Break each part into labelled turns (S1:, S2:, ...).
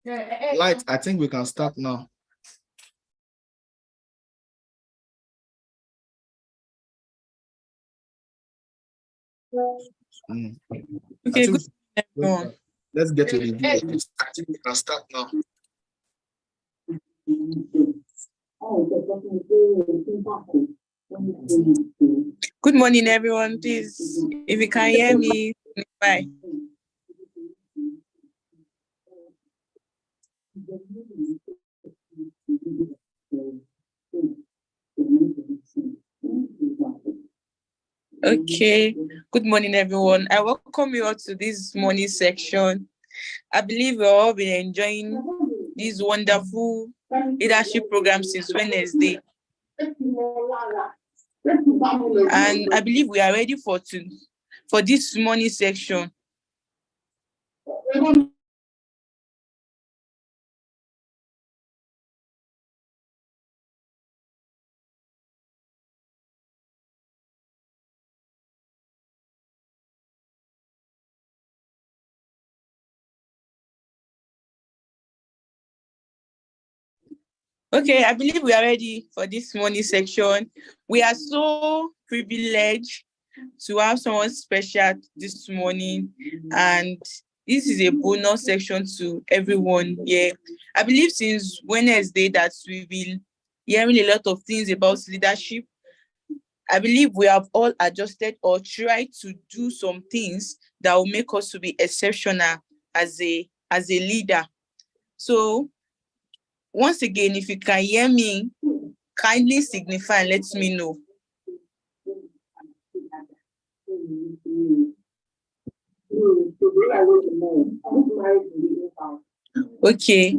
S1: Light, I think we can start now.
S2: Okay, good.
S1: Let's get to the video. I think we can start now.
S2: Good morning, everyone. Please, if you can hear me, bye. Okay, good morning, everyone. I welcome you all to this morning section. I believe we've all been enjoying this wonderful leadership program since Wednesday. And I believe we are ready for this morning section. Okay, I believe we are ready for this morning section. We are so privileged to have someone special this morning, and this is a bonus section to everyone here. I believe since Wednesday that we've been hearing a lot of things about leadership. I believe we have all adjusted or tried to do some things that will make us to be exceptional as a leader. So once again, if you can hear me, kindly signify and let me know. Okay,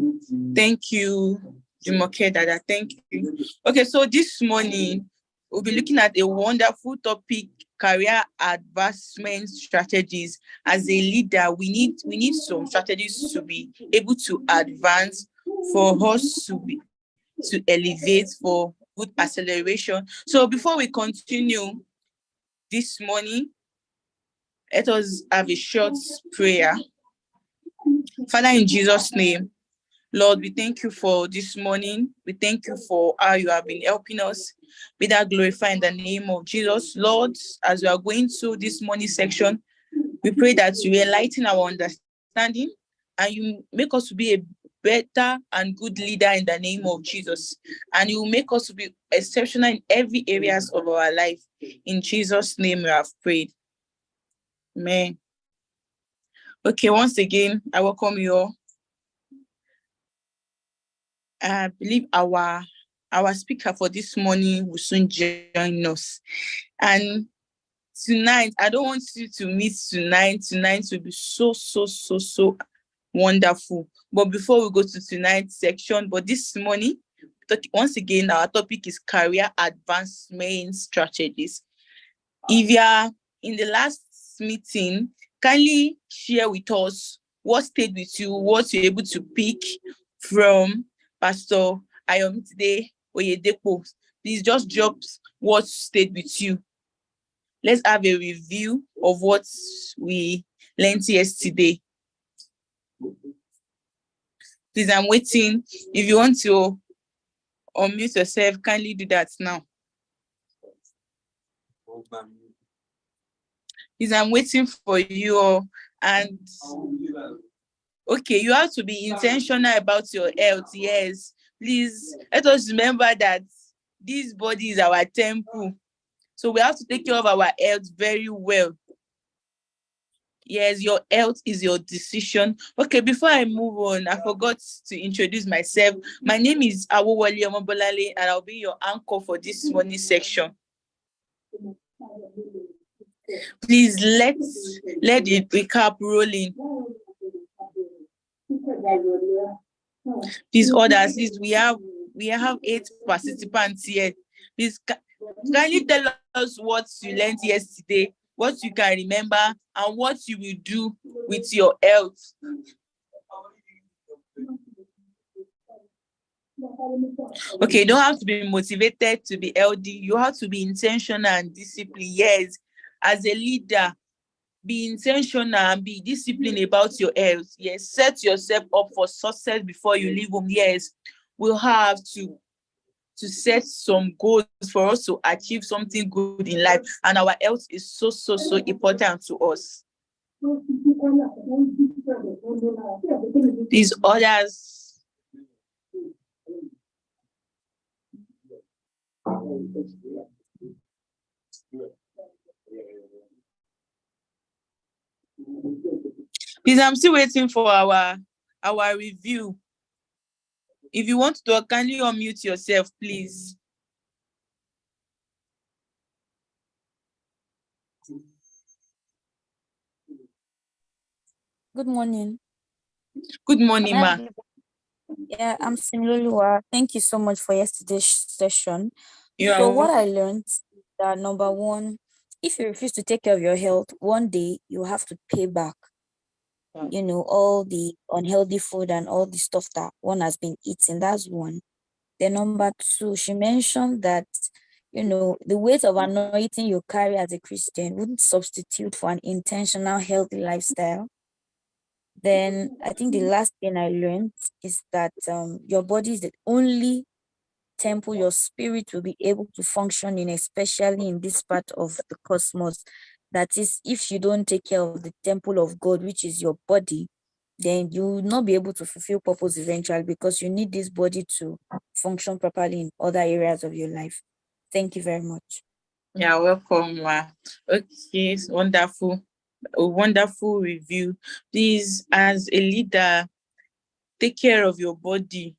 S2: thank you, Jumoke Dada. Thank you. Okay, so this morning we'll be looking at a wonderful topic: career advancement strategies. As a leader, we need some strategies to be able to advance, for us to elevate, for good acceleration. So before we continue this morning, let us have a short prayer. Father, in Jesus' name, Lord, we thank you for this morning. We thank you for how you have been helping us. Be that glorified in the name of Jesus. Lord, as we are going through this morning section, we pray that you enlighten our understanding and you make us to be a better and good leader in the name of Jesus. And you will make us to be exceptional in every areas of our life. In Jesus' name we have prayed. Amen. Okay, once again, I welcome you all. I believe our speaker for this morning will soon join us. And tonight, I don't want you to miss tonight. Tonight will be so wonderful. But before we go to tonight's section, but this morning, once again, our topic is career advancement strategies. If you are in the last meeting, kindly share with us what stayed with you, what you're able to pick from Pastor Ayomide Oyedepo. Please just drop what stayed with you. Let's have a review of what we learned yesterday. Please, I'm waiting. If you want to unmute yourself, kindly do that now. Please, I'm waiting for you all. And okay, you have to be intentional about your health. Yes, please let us remember that this body is our temple, so we have to take care of our health very well. Yes, your health is your decision. Okay, before I move on, I forgot to introduce myself. My name is Awowale Omobolale, and I'll be your anchor for this morning section. Please let the recap rolling. Please, others, please, we have 8 participants here. Please, can you tell us what you learned yesterday, what you can remember, and what you will do with your health? Okay, you don't have to be motivated to be healthy. You have to be intentional and disciplined. Yes, as a leader, Be intentional and be disciplined about your health. Yes, set yourself up for success before you leave home. Yes, we'll have to set some goals for us to achieve something good in life, and our health is so important to us. These others. Please, I'm still waiting for our review. If you want to talk, kindly unmute yourself, please.
S3: Good morning.
S2: Good morning, ma.
S3: Yeah, I'm Simloluwa. Thank you so much for yesterday's session.
S2: So
S3: what I learned that number one, if you refuse to take care of your health, one day you have to pay back, all the unhealthy food and all the stuff that one has been eating. That's one. Then number two, she mentioned that, the weight of anointing you carry as a Christian wouldn't substitute for an intentional, healthy lifestyle. Then I think the last thing I learned is that your body is the only temple your spirit will be able to function in, especially in this part of the cosmos. That is, if you don't take care of the temple of God, which is your body, then you will not be able to fulfill purpose eventually, because you need this body to function properly in other areas of your life. Thank you very much.
S2: Yeah, welcome, ma. Okay, wonderful. A wonderful review. Please, as a leader, take care of your body,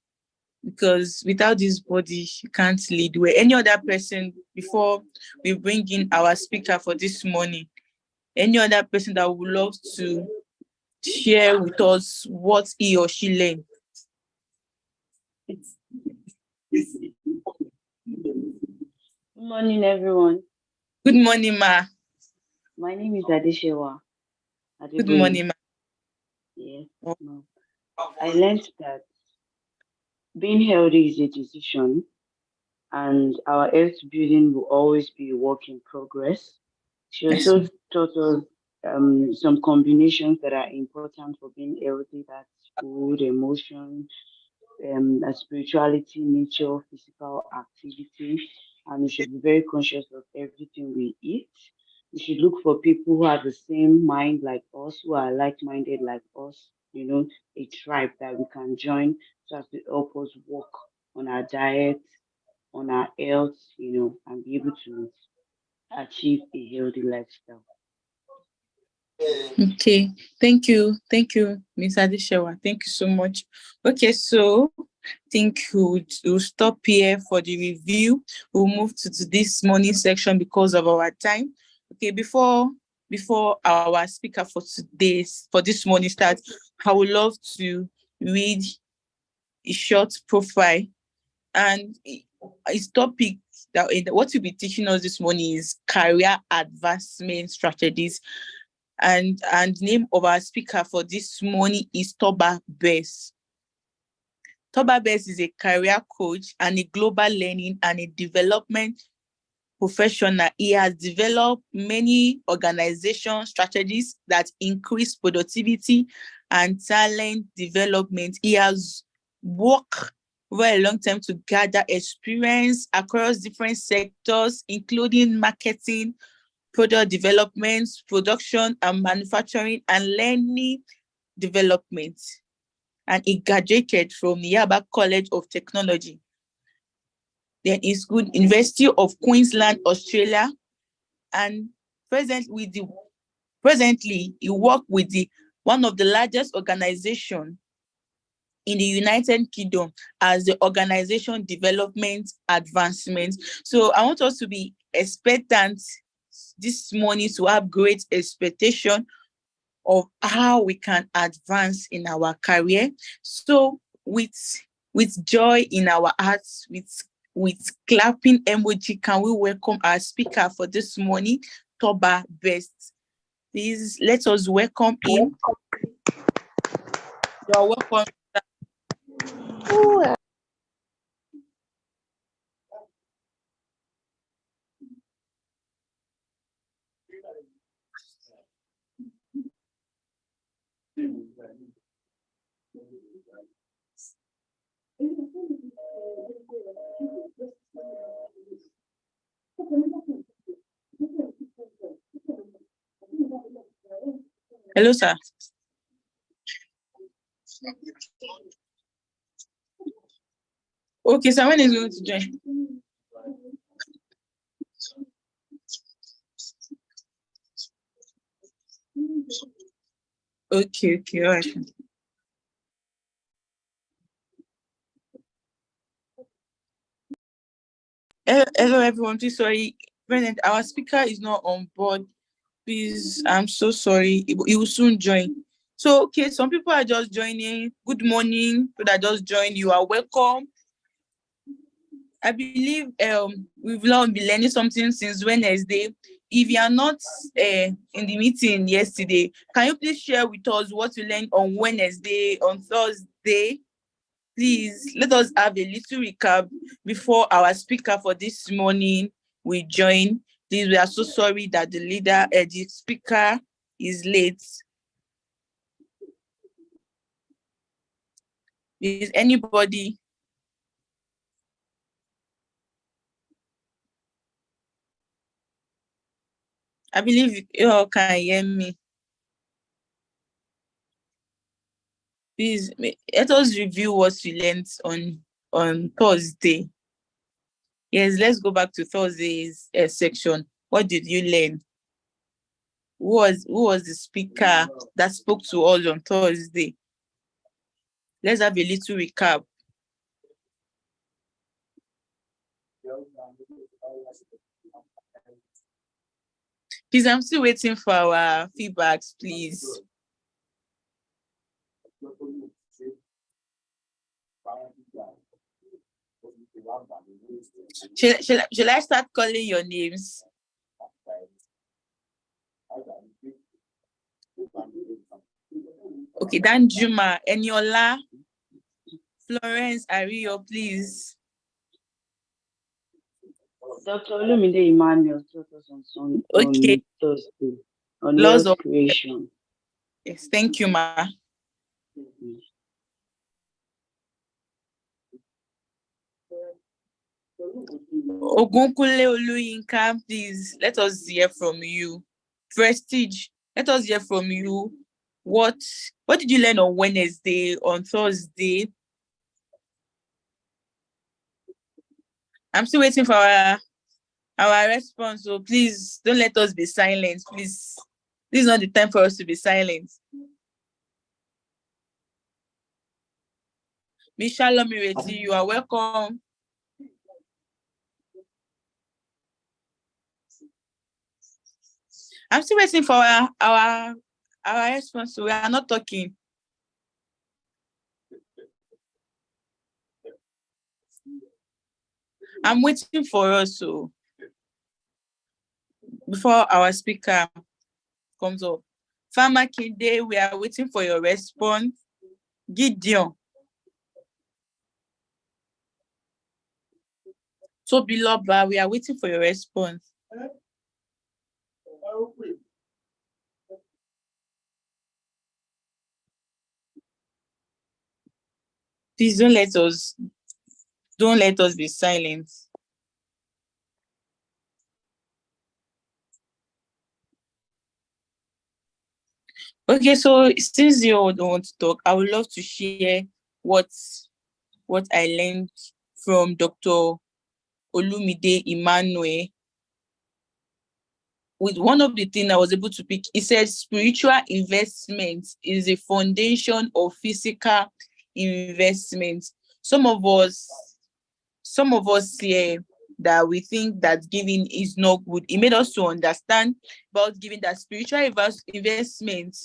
S2: because without this body, you can't lead well. Any other person, before we bring in our speaker for this morning, any other person that would love to share with us what he or she learned?
S4: Good morning, everyone.
S2: Good morning, ma.
S4: My name is Adeshewa.
S2: Good morning, ma.
S4: Yes. No. I learned that being healthy is a decision, and our health building will always be a work in progress. She also taught us some combinations that are important for being healthy. That's food, emotion, spirituality, nature, physical activity, and we should be very conscious of everything we eat. We should look for people who have the same mind like us, who are like-minded like us, a tribe that we can join so as to help us work on our diet, on our health, and be able to achieve a healthy lifestyle.
S2: Okay, thank you, Ms. Adeshewa. Thank you so much. Okay, so I think we'll stop here for the review. We'll move to this morning section because of our time. Okay, before our speaker for this morning starts, I would love to read a short profile, and his topic what we'll be teaching us this morning is career advancement strategies. And the name of our speaker for this morning is TOBA Bess. TOBA Bess is a career coach and a global learning and a development professional. He has developed many organization strategies that increase productivity and talent development. He has worked over a long time to gather experience across different sectors, including marketing, product development, production and manufacturing, and learning development. And he graduated from Yaba College of Technology. Then he's good University of Queensland, Australia. And presently he works with one of the largest organizations in the United Kingdom as the Organization Development Advancement. So I want us to be expectant this morning, to have great expectation of how we can advance in our career. So with joy in our hearts, with clapping emoji, can we welcome our speaker for this morning, TOBA Bess? Please let us welcome him. You're welcome. Hello, sir. Okay, so when is going to join? Okay, all right. Hello, everyone. Please, sorry, Brennan, our speaker is not on board. Please, I'm so sorry. He will soon join. So, okay, some people are just joining. Good morning. People that just joined, you are welcome. I believe we've been learning something since Wednesday. If you are not in the meeting yesterday, can you please share with us what you learned on Wednesday, on Thursday? Please let us have a little recap before our speaker for this morning will join. Please, we are so sorry that the speaker is late. Is anybody? I believe you all can hear me. Please let us review what we learned on Thursday. Yes, let's go back to Thursday's section. What did you learn? Who was the speaker that spoke to us on Thursday? Let's have a little recap. Please, I'm still waiting for our feedbacks, please. Shall I start calling your names? Okay, Danjuma, Eniola, Florence, Ario, please.
S4: Dr. Olumide Emmanuel taught us on Thursday on
S2: Laws
S4: wealth
S2: of
S4: creation.
S2: Yes, thank you, ma. Ogunkunle Oluyinka, please let us hear from you. Prestige, let us hear from you. What did you learn on Wednesday, on Thursday? I'm still waiting for our response, so please don't let us be silent, please. This is not the time for us to be silent. Miss Shalom Ireti, you are welcome. I'm still waiting for our response, so we are not talking. I'm waiting for us, so before our speaker comes up. Farmer Kinde, we are waiting for your response. Gideon. Tobiloba, we are waiting for your response. Please don't let us be silent. Okay, so since you all don't want to talk, I would love to share what I learned from Dr. Olumide Emmanuel. With one of the things I was able to pick, he said spiritual investment is a foundation of physical investment. Some of us here that we think that giving is not good. It made us to understand about giving, that spiritual investment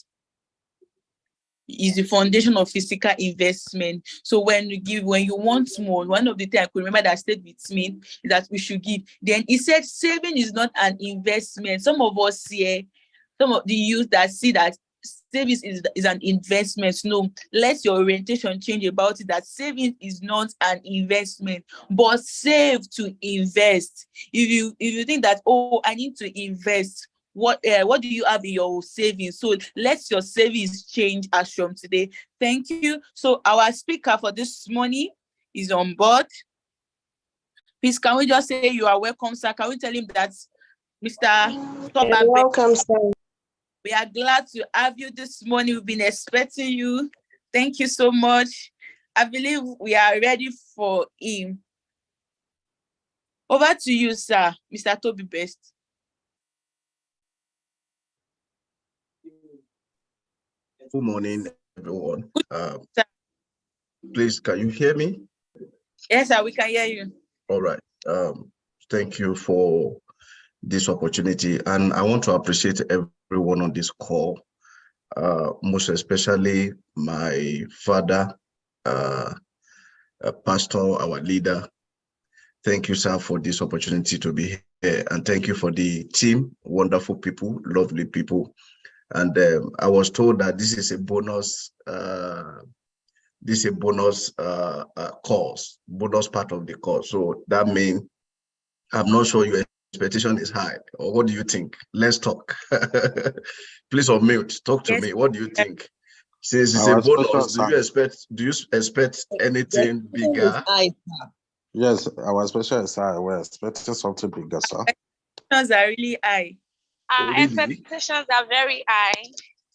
S2: is the foundation of physical investment. So when you want more, one of the things I could remember that stayed with me is that we should give. Then he said saving is not an investment. Some of us here, some of the youth that see that savings is an investment. No, let your orientation change about it, that saving is not an investment, but save to invest. If you think that, oh, I need to invest, what do you have in your savings? So let your savings change as from today. Thank you. So our speaker for this morning is on board. Please, can we just say you are welcome, sir? Can we tell him that Mr. TOBA,
S5: Welcome, sir.
S2: we are glad to have you this morning. We've been expecting you. Thank you so much. I believe we are ready for him. Over to you, sir. Mr. Toby Best.
S1: Good morning, everyone.
S2: Sir.
S1: Please, can you hear me?
S2: Yes, sir, we can hear you.
S1: All right. Thank you for this opportunity, and I want to appreciate everyone on this call, most especially my father, pastor, our leader. Thank you, sir, for this opportunity to be here, and thank you for the team, wonderful people, lovely people. And I was told that this is a bonus. This is a bonus course, bonus part of the course. So that means I'm not sure your expectation is high, or what do you think? Let's talk. Please unmute. Talk to me. What do you think? Since it's a bonus, do you expect anything bigger?
S6: Yes, our special is high. We're expecting something bigger, sir.
S2: Expectations are really high.
S5: Our expectations are very high.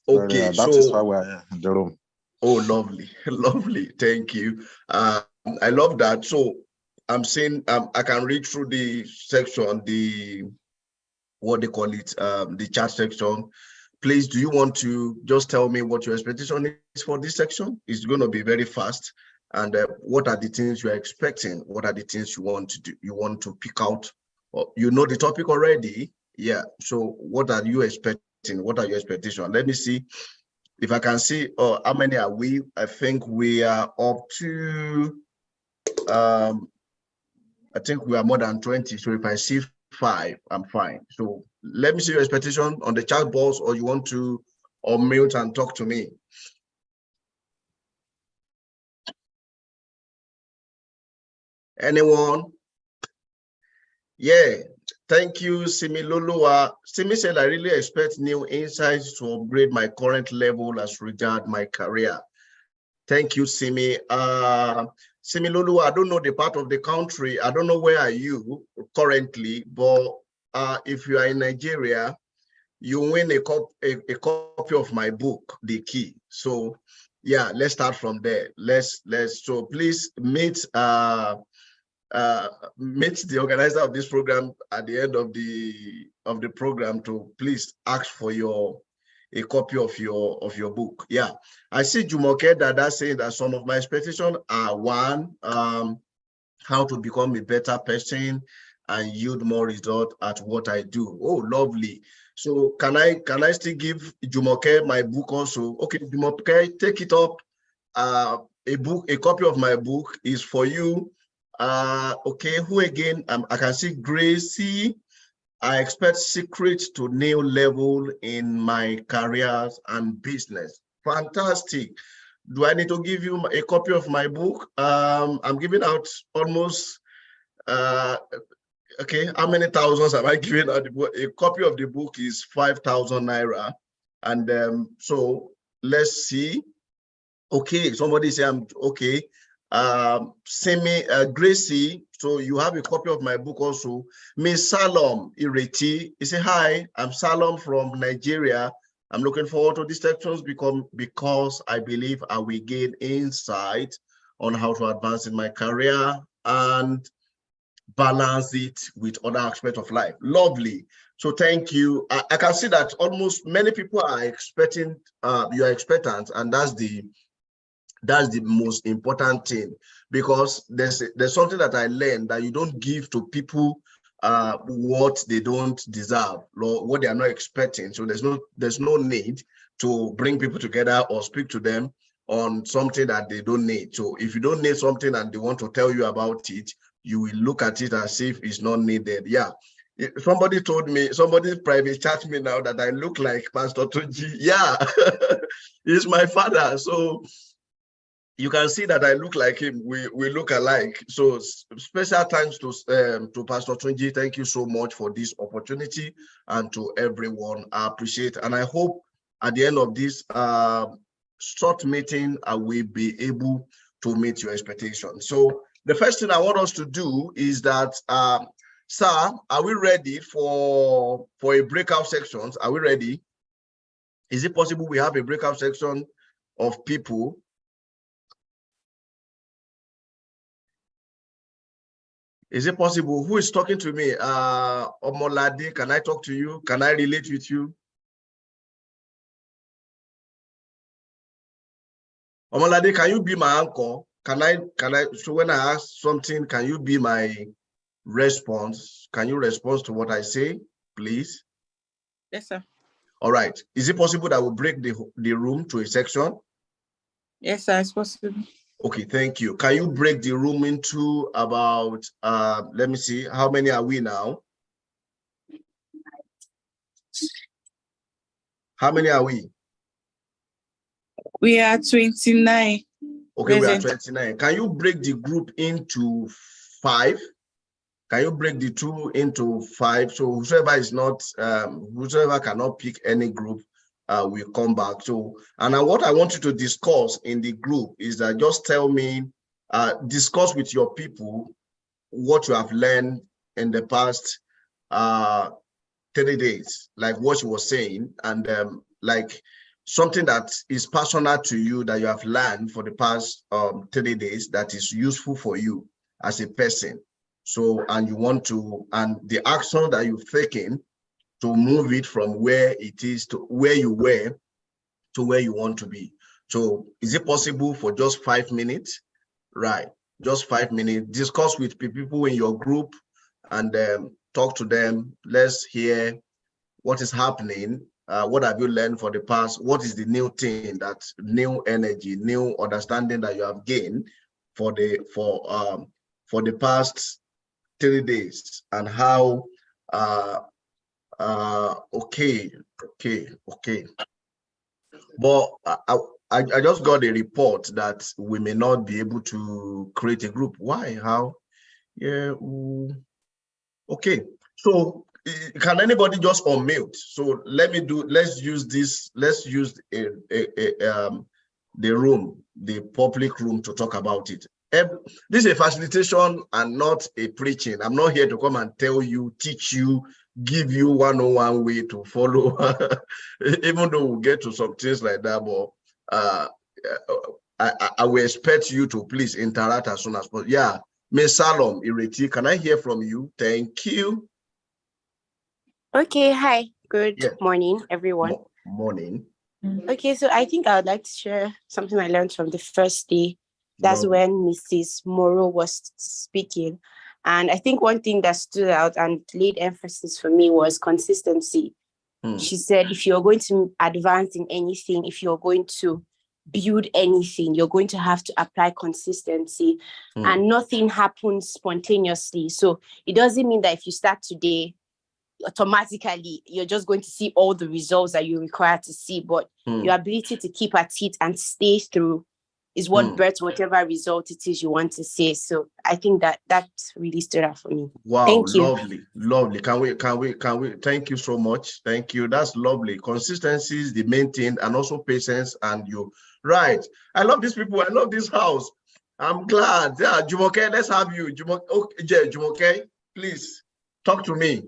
S1: Okay,
S6: that is why we're here in the room.
S1: Oh, lovely, lovely. Thank you. I love that. So I'm saying I can read through the section, what they call it, the chat section. Please, do you want to just tell me what your expectation is for this section? It's going to be very fast. And what are the things you are expecting? What are the things you want to do? You want to pick out? Or you know the topic already? Yeah. So what are you expecting? What are your expectations? Let me see if I can see how many are we. I think we are up to I think we are more than 20. So if I see 5, I'm fine. So let me see your expectation on the chat box, or you want to unmute and talk to me. Anyone? Yeah. Thank you, Simi Lulua. Simi said, I really expect new insights to upgrade my current level as regard my career. Thank you, Simi. Simi Lulu, I don't know the part of the country. I don't know where are you currently, but if you are in Nigeria, you win a copy of my book, The Key. So yeah, let's start from there. So please meet the organizer of this program at the end of the program to please ask for a copy of your book. Yeah, I see Jumoke Dada saying that some of my expectations are: 1, how to become a better person and yield more result at what I do. Oh, lovely. So can I still give Jumoke my book also? Okay, Jumoke, take it up. A copy of my book is for you. Okay, who again? I can see Gracie. I expect secrets to new level in my careers and business. Fantastic. Do I need to give you a copy of my book? I'm giving out almost, okay, how many thousands am I giving out? A copy of the book is 5,000 naira. And so let's see. Okay, somebody say I'm okay. Gracie, so you have a copy of my book also. Miss Salom Ireti, you say, hi, I'm Salom from Nigeria. I'm looking forward to these sections because I believe I will gain insight on how to advance in my career and balance it with other aspects of life. Lovely. So thank you. I can see that almost many people are expecting, you are expectant, and that's the most important thing, because there's something that I learned, that you don't give to people what they don't deserve, or what they are not expecting. So there's no need to bring people together or speak to them on something that they don't need. So if you don't need something and they want to tell you about it, you will look at it as if it's not needed. Yeah. Somebody told me, somebody private chat me now, that I look like Pastor Tuji. Yeah, he's my father. So you can see that I look like him. We look alike. So special thanks to Pastor Tunji. Thank you so much for this opportunity, and to everyone. I appreciate, and I hope at the end of this short meeting, I will be able to meet your expectations. So the first thing I want us to do is that, sir, are we ready for a breakout sections? Are we ready? Is it possible we have a breakout section of people? Is it possible? Who is talking to me? Omolade, can I talk to you? Can I relate with you? Omolade, can you be my anchor? Can I, so when I ask something, can you be my response? Can you respond to what I say, please?
S2: Yes, sir.
S1: All right. Is it possible that we break the room to a section?
S2: Yes, sir, it's possible.
S1: Okay, thank you. Can you break the room into about, let me see, how many are we now? How many are we?
S2: We are 29.
S1: Okay, we are
S2: present.
S1: 29. Can you break the group into 5? Can you break the 2 into 5? So whoever is not, whoever cannot pick any group, will come back. So, and what I want you to discuss in the group is that just tell me, discuss with your people what you have learned in the past 30 days, like what you were saying, and like something that is personal to you that you have learned for the past 30 days that is useful for you as a person. So, and you want to, and the action that you've taken to move it from where it is to where you were to where you want to be. So is it possible for just 5 minutes? Right, just 5 minutes, discuss with people in your group and talk to them. Let's hear what is happening. What have you learned for the past? What is the new thing, that new energy, new understanding that you have gained for the past 3 days, and how okay. But I just got a report that we may not be able to create a group. Why? How? Yeah. Okay. So can anybody just unmute? So let's use the room, the public room, to talk about it. This is a facilitation and not a preaching. I'm not here to come and tell you, teach you, give you 101 way to follow, even though we'll get to some things like that, but I will expect you to please interact as soon as possible. Yeah, Ms. Salom Ireti, can I hear from you? Thank you.
S7: Okay, hi. Good
S1: Yeah.
S7: morning, everyone.
S1: Morning.
S7: Okay, so I think I would like to share something I learned from the first day. That's
S1: Love.
S7: when Mrs. Morrow was speaking. And I think one thing that stood out and laid emphasis for me was consistency. She said, if you're going to advance in anything, if you're going to build anything, you're going to have to apply consistency, and nothing happens spontaneously. So it doesn't mean that if you start today, automatically you're just going to see all the results that you require to see, but your ability to keep at it and stay through is what births whatever result it is you want to see. So I think that really stood out for me.
S1: Wow,
S7: thank you.
S1: Lovely. Can we thank you so much. Thank you. That's lovely. Consistency is the main thing, and also patience. And you right. I love these people. I love this house. I'm glad. Yeah, Jumoke, let's have you. Jumoke, please talk to me.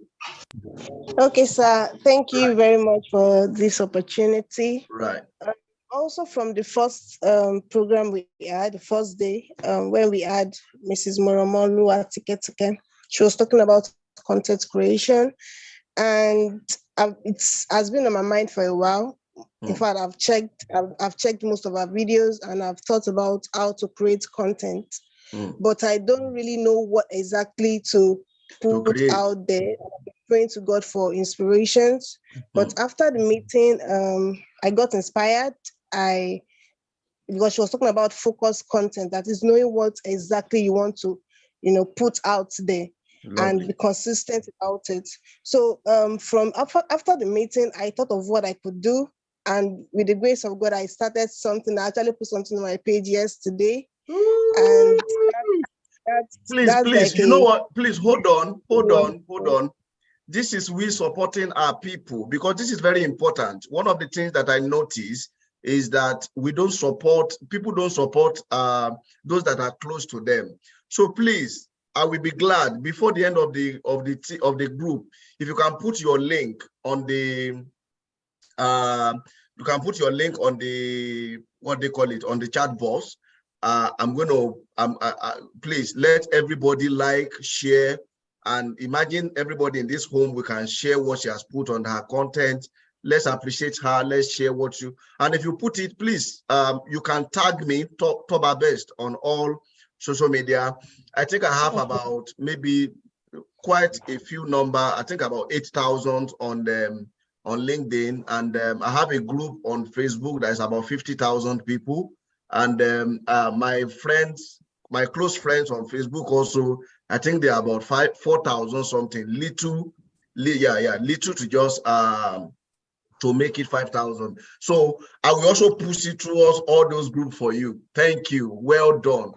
S8: Okay, sir. Thank you very much for this opportunity.
S1: Right.
S8: Also, from the first program we had, the first day, when we had Mrs. Moromolu at Tiketike, she was talking about content creation, and it has been on my mind for a while. In fact, I've checked most of our videos, and I've thought about how to create content, but I don't really know what exactly to put out there. I'm praying to God for inspirations. But after the meeting, I got inspired. Because she was talking about focused content, that is knowing what exactly you want to, put out there. Lovely. And be consistent about it. So from after the meeting, I thought of what I could do. And with the grace of God, I started something. I actually put something on my page yesterday. And that's
S1: Please,
S8: like
S1: you know
S8: a
S1: what? Please hold on. This is we supporting our people, because this is very important. One of the things that I notice is that people don't support those that are close to them. So please, I will be glad before the end of the group if you can put your link on the what they call it, on the chat box. Please let everybody like, share, and imagine everybody in this home, we can share what she has put on her content. Let's appreciate her. Let's share what you, and if you put it, please, you can tag me, TOBA Best, on all social media. I think I have about maybe quite a few number. I think about 8,000 on LinkedIn, and I have a group on Facebook that is about 50,000 people. And my close friends on Facebook also, I think they're about 4,000 something. Little to just to make it 5,000. So I will also push it towards all those groups for you. Thank you. Well done.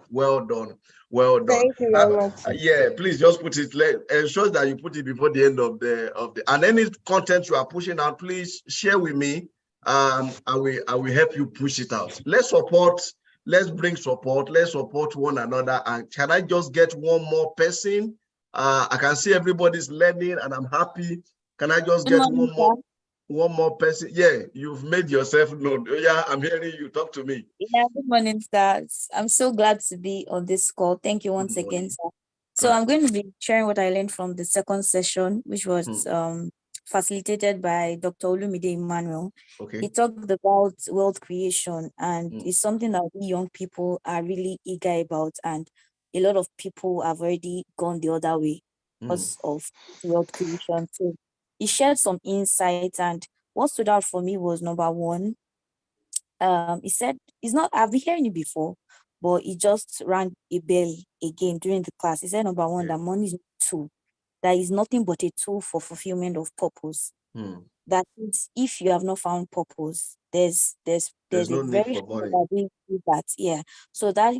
S8: thank you very much.
S1: Yeah, please just put it. Ensure that you put it before the end of the and any content you are pushing out, please share with me. I will help you push it out. Let's bring support. Let's support one another. And can I just get one more person? I can see everybody's learning, and I'm happy. Can I just get one more person? Yeah, you've made yourself known. Yeah, I'm hearing you. Talk to me.
S3: Yeah, good morning, sir. I'm so glad to be on this call. Thank you once again, sir. So I'm going to be sharing what I learned from the second session, which was facilitated by Dr. Olumide Emmanuel.
S1: Okay.
S3: He talked about wealth creation, and it's something that we young people are really eager about, and a lot of people have already gone the other way because of wealth creation. So he shared some insights, and what stood out for me was number one, he said I've been hearing it before, but he just rang a bell again during the class. He said number one, that money is a tool. That is nothing but a tool for fulfillment of purpose. That is, if you have not found purpose, there's
S1: no
S3: a
S1: need
S3: very
S1: for
S3: high
S1: money.
S3: probability that, yeah. So that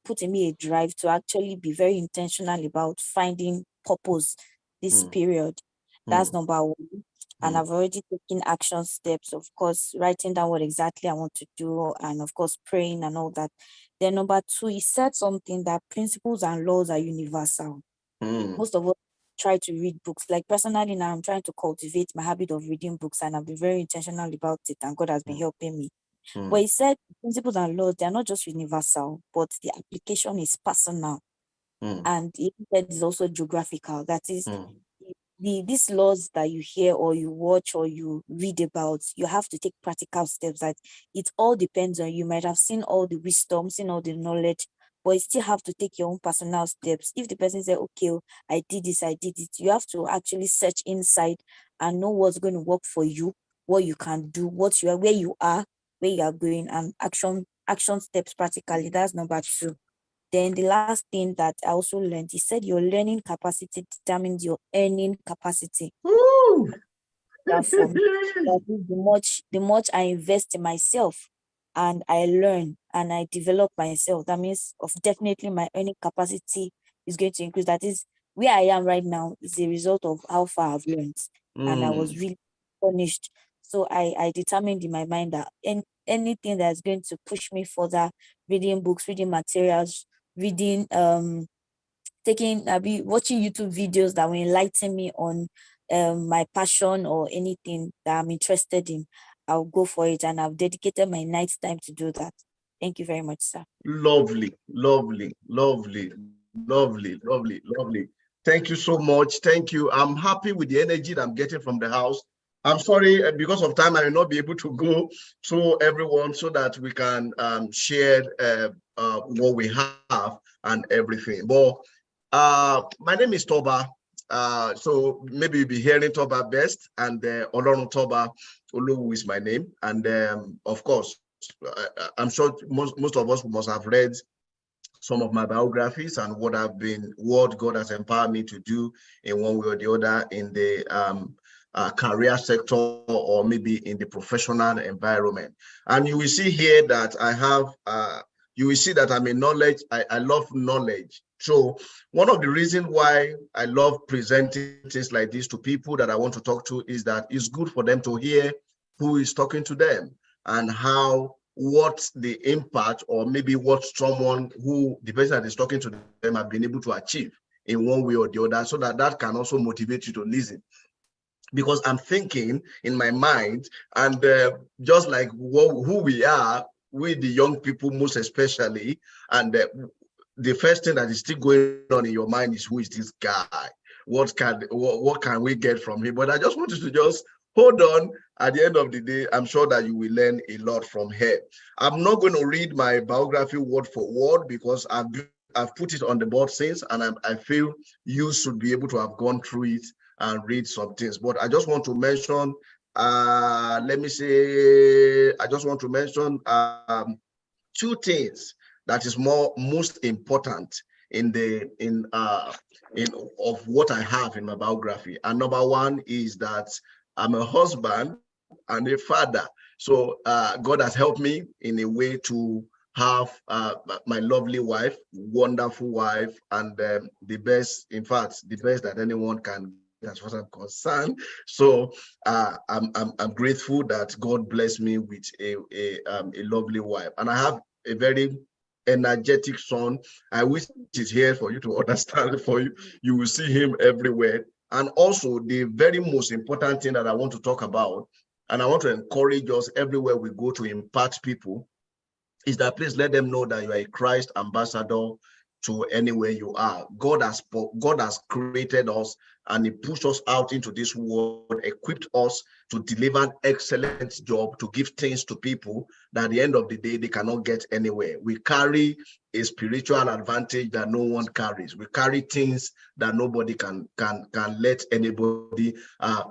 S3: put in me a drive to actually be very intentional about finding purpose this period. That's number one. And I've already taken action steps, of course, writing down what exactly I want to do, and of course, praying and all that. Then number two, he said something that principles and laws are universal. Most of us try to read books. Like personally now, I'm trying to cultivate my habit of reading books, and I've been very intentional about it, and God has been helping me. But he said principles and laws, they're not just universal, but the application is personal. And he said it's also geographical. That is, these laws that you hear or you watch or you read about, you have to take practical steps. That it all depends on you. Might have seen all the wisdom, seen all the knowledge, but you still have to take your own personal steps. If the person said, okay, I did this, I did it, you have to actually search inside and know what's going to work for you, what you can do, where you are going, and action steps practically. That's number two. Then the last thing that I also learned, he said your learning capacity determines your earning capacity. That for me, the much I invest in myself and I learn and I develop myself, that means definitely my earning capacity is going to increase. That is, where I am right now is a result of how far I've learned. And I was really punished. So I determined in my mind that anything that's going to push me further, reading books, reading materials, reading, watching YouTube videos that will enlighten me on my passion or anything that I'm interested in, I'll go for it, and I've dedicated my night time to do that. Thank you very much, sir.
S1: Lovely. Thank you so much. Thank you. I'm happy with the energy that I'm getting from the house. I'm sorry, because of time, I will not be able to go through everyone so that we can share what we have and everything. But my name is TOBA. So maybe you'll be hearing TOBA Best, and Olorun TOBA Olowu is my name. And of course, I'm sure most of us must have read some of my biographies and what God has empowered me to do in one way or the other in the career sector or maybe in the professional environment. And you will see here that I have, you will see that I'm a knowledge, I love knowledge. So one of the reasons why I love presenting things like this to people that I want to talk to is that it's good for them to hear who is talking to them and how, what the impact or maybe what someone who, the person that is talking to them have been able to achieve in one way or the other, so that that can also motivate you to listen. Because I'm thinking in my mind, and just like who we are, we the young people most especially, and the first thing that is still going on in your mind is, who is this guy? What can we get from him? But I just want you to just hold on. At the end of the day, I'm sure that you will learn a lot from her. I'm not going to read my biography word for word because I've put it on the board since, and I feel you should be able to have gone through it and read some things. But I just want to mention, let me say, I just want to mention two things that is most important in of what I have in my biography. And number one is that I'm a husband and a father. So God has helped me in a way to have my lovely wife, wonderful wife, and the best, in fact, the best that anyone can get as far as I'm concerned. So I'm grateful that God blessed me with a lovely wife, and I have a very energetic son. I wish he's here for you to understand. For you will see him everywhere. And also the very most important thing that I want to talk about, and I want to encourage us everywhere we go to impact people, is that please let them know that you are a Christ ambassador to anywhere you are. God has created us, and he pushed us out into this world, equipped us to deliver an excellent job, to give things to people that at the end of the day, they cannot get anywhere. We carry a spiritual advantage that no one carries. We carry things that nobody can let anybody,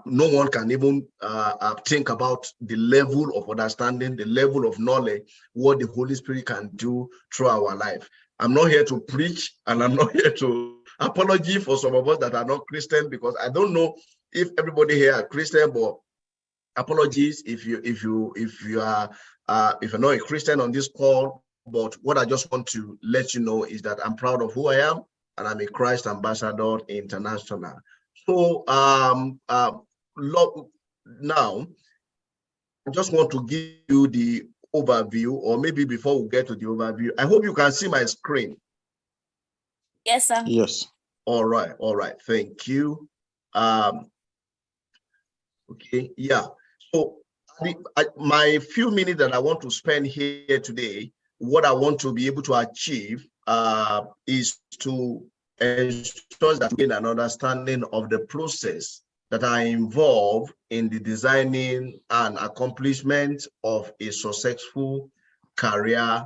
S1: no one can even think about the level of understanding, the level of knowledge, what the Holy Spirit can do through our life. I'm not here to preach, and I'm not here to apology for some of us that are not Christian, because I don't know if everybody here are Christian, but apologies if you're not a Christian on this call. But what I just want to let you know is that I'm proud of who I am, and I'm a Christ Ambassador International. So now I just want to give you the overview, or maybe before we get to the overview, I hope you can see my screen.
S3: Yes, sir.
S6: Yes.
S1: All right, thank you. Okay, yeah. So my few minutes that I want to spend here today, what I want to be able to achieve is to ensure that we gain an understanding of the process that are involved in the designing and accomplishment of a successful career.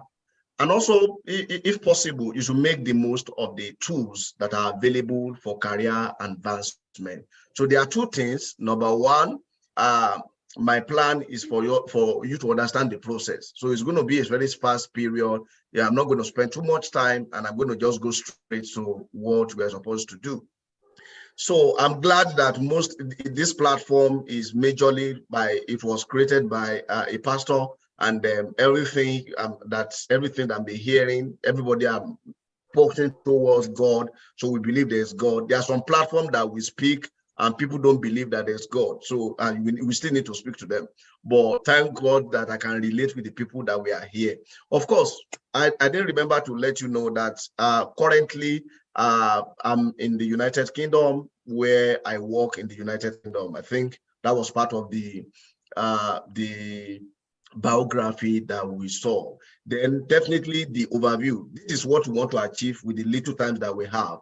S1: And also, if possible, you should make the most of the tools that are available for career advancement. So there are two things. Number one, my plan is for you to understand the process. So it's going to be a very sparse period. Yeah, I'm not going to spend too much time, and I'm going to just go straight to what we're supposed to do. So I'm glad that this platform is majorly it was created by a pastor, and everything that I'm hearing, everybody are pointing towards God. So we believe there's God. There are some platforms that we speak and people don't believe that there's God. So we still need to speak to them. But thank God that I can relate with the people that we are here. Of course, I didn't remember to let you know that currently I'm in the United Kingdom, where I work in the United Kingdom. I think that was part of the biography that we saw. Then definitely the overview. This is what we want to achieve with the little time that we have.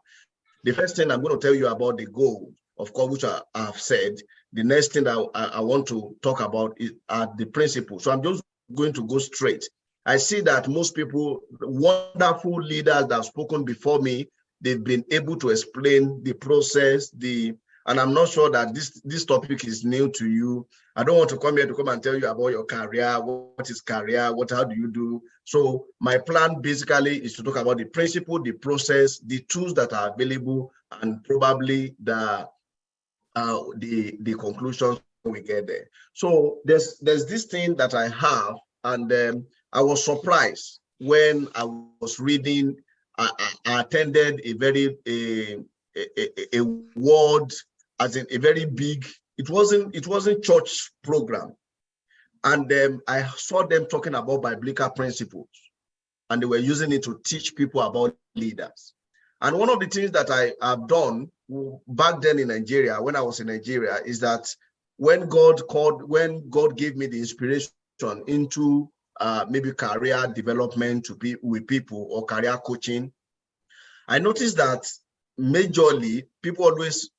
S1: The first thing I'm going to tell you about the goal, of course, which I have said. The next thing that I want to talk about are the principles. So I'm just going to go straight. I see that most people, wonderful leaders that have spoken before me, they've been able to explain the process, and I'm not sure that this topic is new to you. I don't want to come here to come and tell you about your career, what is career, how do you do. So my plan basically is to talk about the principle, the process, the tools that are available, and probably the the conclusions we get there. So there's this thing that I have, and I was surprised when I was reading. I attended a very a word, as in a very big. It wasn't church program, and I saw them talking about biblical principles, and they were using it to teach people about leaders. And one of the things that I have done back then in Nigeria, when I was in Nigeria, is that when God gave me the inspiration into maybe career development to be with people or career coaching, I noticed that majorly people always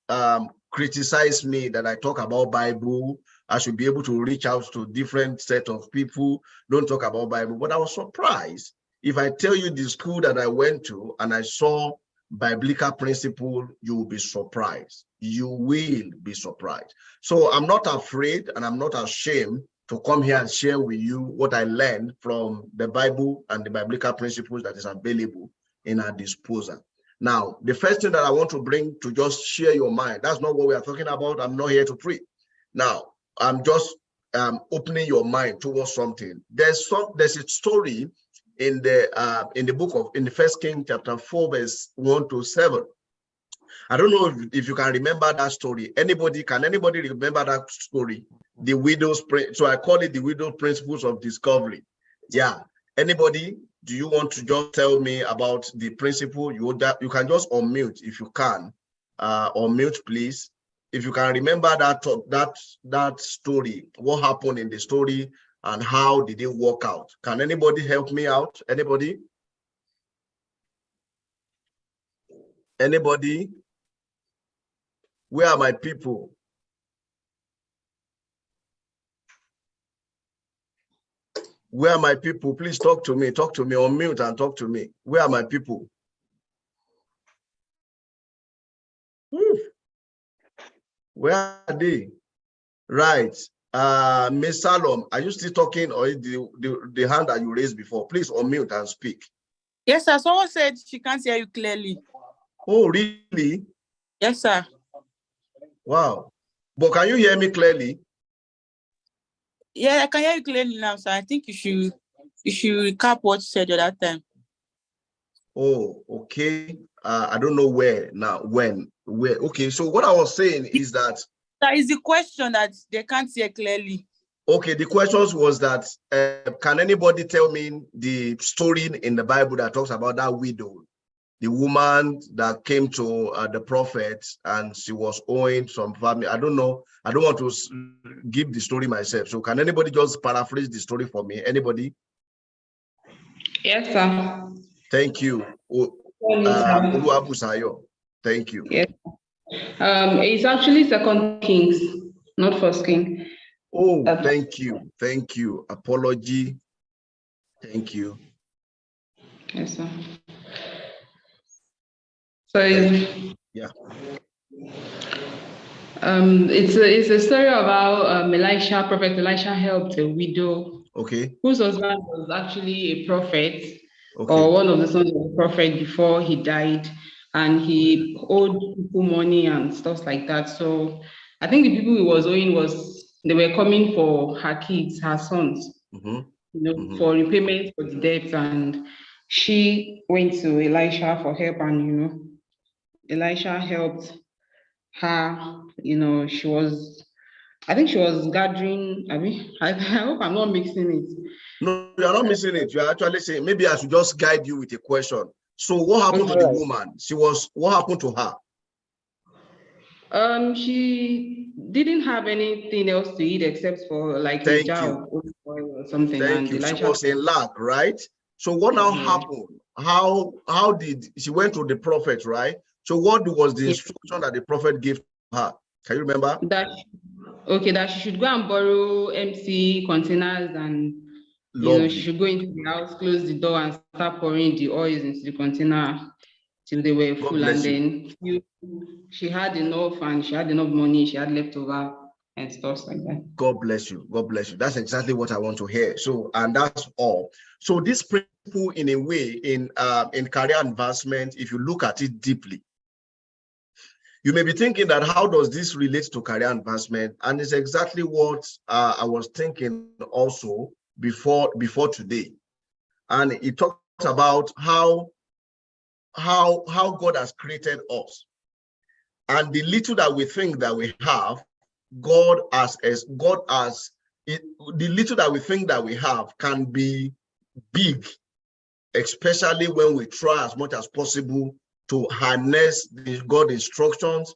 S1: criticize me that I talk about Bible. I should be able to reach out to different set of people, don't talk about Bible. But I was surprised. If I tell you the school that I went to and I saw biblical principle, you will be surprised. You will be surprised. So I'm not afraid and I'm not ashamed to come here and share with you what I learned from the Bible and the biblical principles that is available in our disposal. Now, the first thing that I want to bring to just share your mind, that's not what we are talking about. I'm not here to preach. Now, I'm just opening your mind towards something. There's a story in the First King chapter 4, verse 1 to 7. I don't know if you can remember that story. Can anybody remember that story? The widow's, so I call it the widow's principles of discovery. Yeah. Anybody? Do you want to just tell me about the principle? You can just unmute if you can. Unmute, please. If you can remember that story, what happened in the story and how did it work out? Can anybody help me out? Anybody? Anybody? Where are my people? Where are my people? Please talk to me. Talk to me. Unmute and talk to me. Where are my people? Where are they? Right. Miss Salom, are you still talking, or the hand that you raised before? Please unmute and speak.
S2: Yes, sir. Someone said she can't hear you clearly.
S1: Oh, really?
S2: Yes, sir.
S1: Wow. But can you hear me clearly?
S2: Yeah, I can hear you clearly now, sir. I think you should recap what you said the other time.
S1: Oh, okay. I don't know where now, where. Okay, so what I was saying is that
S2: That is the question that they can't hear clearly.
S1: Okay, the questions was that can anybody tell me the story in the Bible that talks about that widow, the woman that came to the prophet and she was owing some family? I don't know. I don't want to give the story myself. So can anybody just paraphrase the story for me? Anybody?
S9: Yes, sir.
S1: Thank you. Thank you.
S9: Yes. It's actually Second Kings, not First King.
S1: Oh, thank you. Thank you. Apology. Thank you.
S9: Yes, sir. So
S1: yeah.
S9: It's a story about Elisha. Prophet Elisha helped a widow,
S1: okay,
S9: whose husband was actually a prophet,
S1: okay,
S9: or one of the sons of the prophet before he died, and he owed people money and stuff like that. So I think the people he was owing they were coming for her kids, her sons, for repayment for the debt, and she went to Elisha for help, and Elisha helped her. I think she was gathering. I hope I'm not mixing it.
S1: No, you're not missing it. You're actually saying maybe I should just guide you with a question. So what happened to the woman? What happened to her?
S9: She didn't have anything else to eat except for like a jar of olive oil or something.
S1: Thank you. She was in lack, right? So what now happened? How did she went to the prophet, right? So what was the instruction that the prophet gave to her? Can you remember?
S9: That she should go and borrow empty containers, and she should go into the house, close the door, and start pouring the oils into the container till they were full. And then she had enough, and she had enough money, she had leftover and stuff like that.
S1: God bless you. God bless you. That's exactly what I want to hear. So, and that's all. So this principle, in a way, in career advancement, if you look at it deeply, You may be thinking that how does this relate to career advancement? And it's exactly what I was thinking also before today. And it talks about how God has created us. And the little that we think that we have, the little that we think that we have can be big, especially when we try as much as possible to harness God's instructions,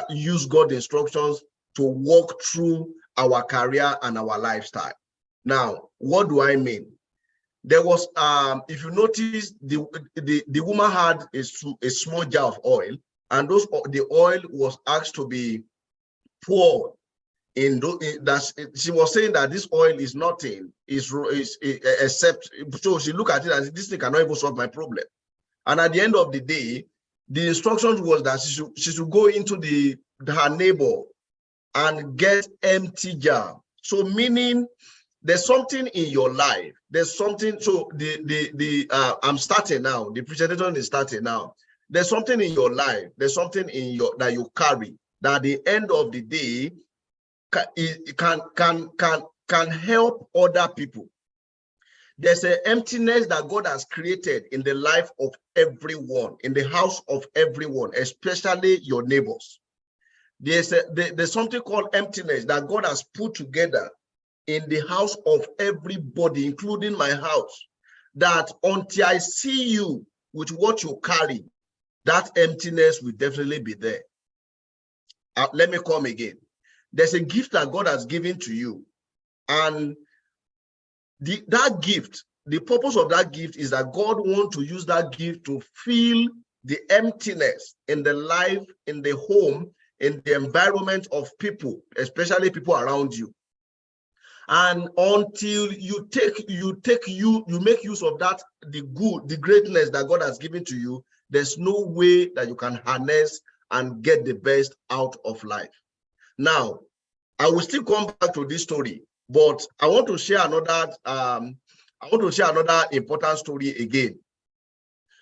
S1: use God's instructions to walk through our career and our lifestyle. Now, what do I mean? There was, if you notice, the woman had a small jar of oil, and the oil was asked to be poured in that. She was saying that this oil is nothing, except, so she looked at it and said, this thing cannot even solve my problem. And at the end of the day, the instructions was that she should go into her neighbor and get empty jar. So meaning there's something in your life. There's something. So I'm starting now. The presentation is starting now. There's something in your life. There's something in that you carry that at the end of the day can help other people. There's an emptiness that God has created in the life of everyone, in the house of everyone, especially your neighbors. There's something called emptiness that God has put together in the house of everybody, including my house, that until I see you with what you carry, that emptiness will definitely be there. Let me come again. There's a gift that God has given to you, and that gift, the purpose of that gift is that God wants to use that gift to fill the emptiness in the life, in the home, in the environment of people, especially people around you. And until you make use of that, the greatness that God has given to you, there's no way that you can harness and get the best out of life. Now, I will still come back to this story, but I want to share another. Important story again.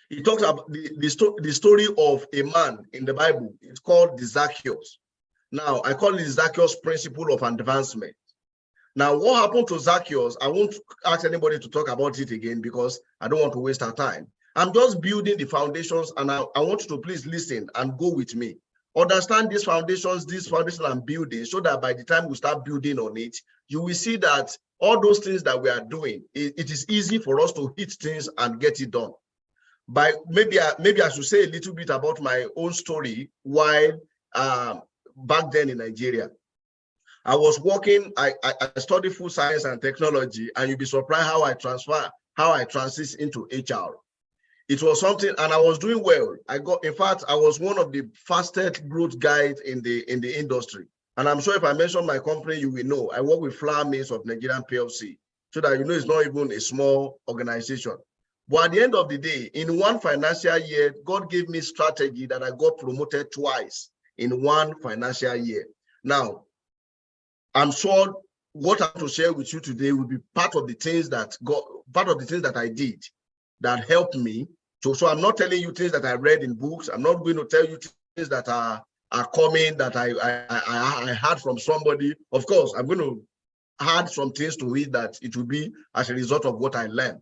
S1: He talks about the story of a man in the Bible. It's called the Zacchaeus. Now, I call it the Zacchaeus principle of advancement. Now, what happened to Zacchaeus? I won't ask anybody to talk about it again because I don't want to waste our time. I'm just building the foundations, and I want you to please listen and go with me. Understand these foundations I'm building, so that by the time we start building on it, you will see that all those things that we are doing, it is easy for us to hit things and get it done. Maybe I should say a little bit about my own story while back then in Nigeria. I was working, I studied food science and technology, and you'll be surprised how I transitioned into HR. It was something, and I was doing well. In fact, I was one of the fastest growth guys in the industry. And I'm sure if I mention my company, you will know. I work with Flour Mills of Nigerian PLC, so that you know it's not even a small organization. But at the end of the day, in one financial year, God gave me strategy that I got promoted twice in one financial year. Now, I'm sure what I'm to share with you today will be part of the things that I did that helped me. So I'm not telling you things that I read in books. I'm not going to tell you things that are coming that I heard from somebody. Of course, I'm going to add some things to it that it will be as a result of what I learned.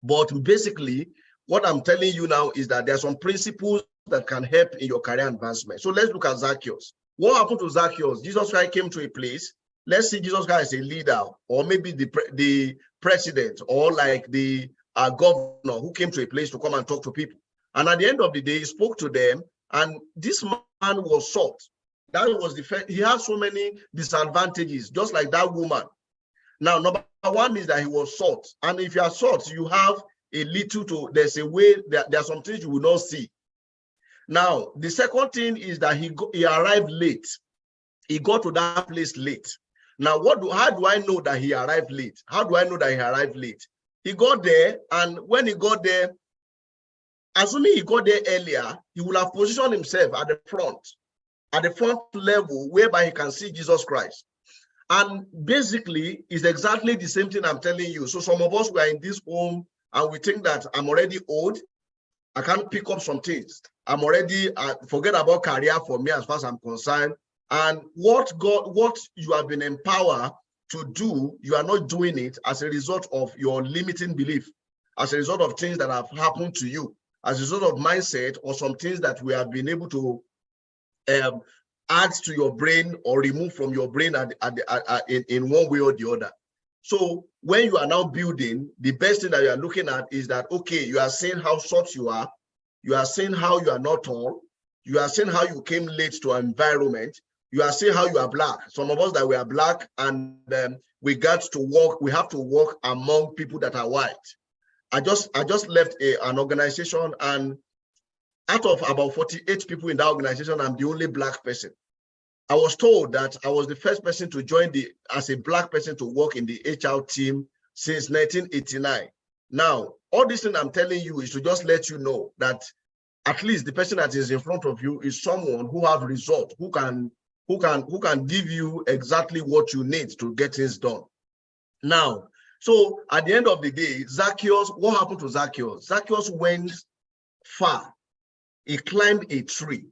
S1: But basically, what I'm telling you now is that there are some principles that can help in your career advancement. So let's look at Zacchaeus. What happened to Zacchaeus? Jesus Christ came to a place. Let's see Jesus Christ as a leader, or maybe the president, or like the governor who came to a place to come and talk to people. And at the end of the day, he spoke to them, and this man was sought. That was he had so many disadvantages, just like that woman. Now, number one is that he was sought. And if you are sought, you have a little there's a way, there are some things you will not see. Now, the second thing is that he arrived late. He got to that place late. Now, how do I know that he arrived late? How do I know that he arrived late? He got there, and when he got there, assuming he got there earlier, he would have positioned himself at the front level, whereby he can see Jesus Christ. And basically, it's exactly the same thing I'm telling you. So some of us were in this home, and we think that I'm already old. I can't pick up some things. I'm already, forget about career for me as far as I'm concerned. And what you have been empowered to do, you are not doing it as a result of your limiting belief, as a result of things that have happened to you, as a result of mindset or some things that we have been able to add to your brain or remove from your brain in one way or the other. So when you are now building, the best thing that you are looking at is that, okay, you are seeing how short you are seeing how you are not tall, you are seeing how you came late to an environment, you are seeing how you are black. Some of us that we are black and we have to walk among people that are white. I just left an organization, and out of about 48 people in that organization, I'm the only black person. I was told that I was the first person to join as a black person to work in the HR team since 1989. Now, all this thing I'm telling you is to just let you know that at least the person that is in front of you is someone who has results, who can give you exactly what you need to get things done. Now, so at the end of the day, Zacchaeus, what happened to Zacchaeus? Zacchaeus went far. He climbed a tree.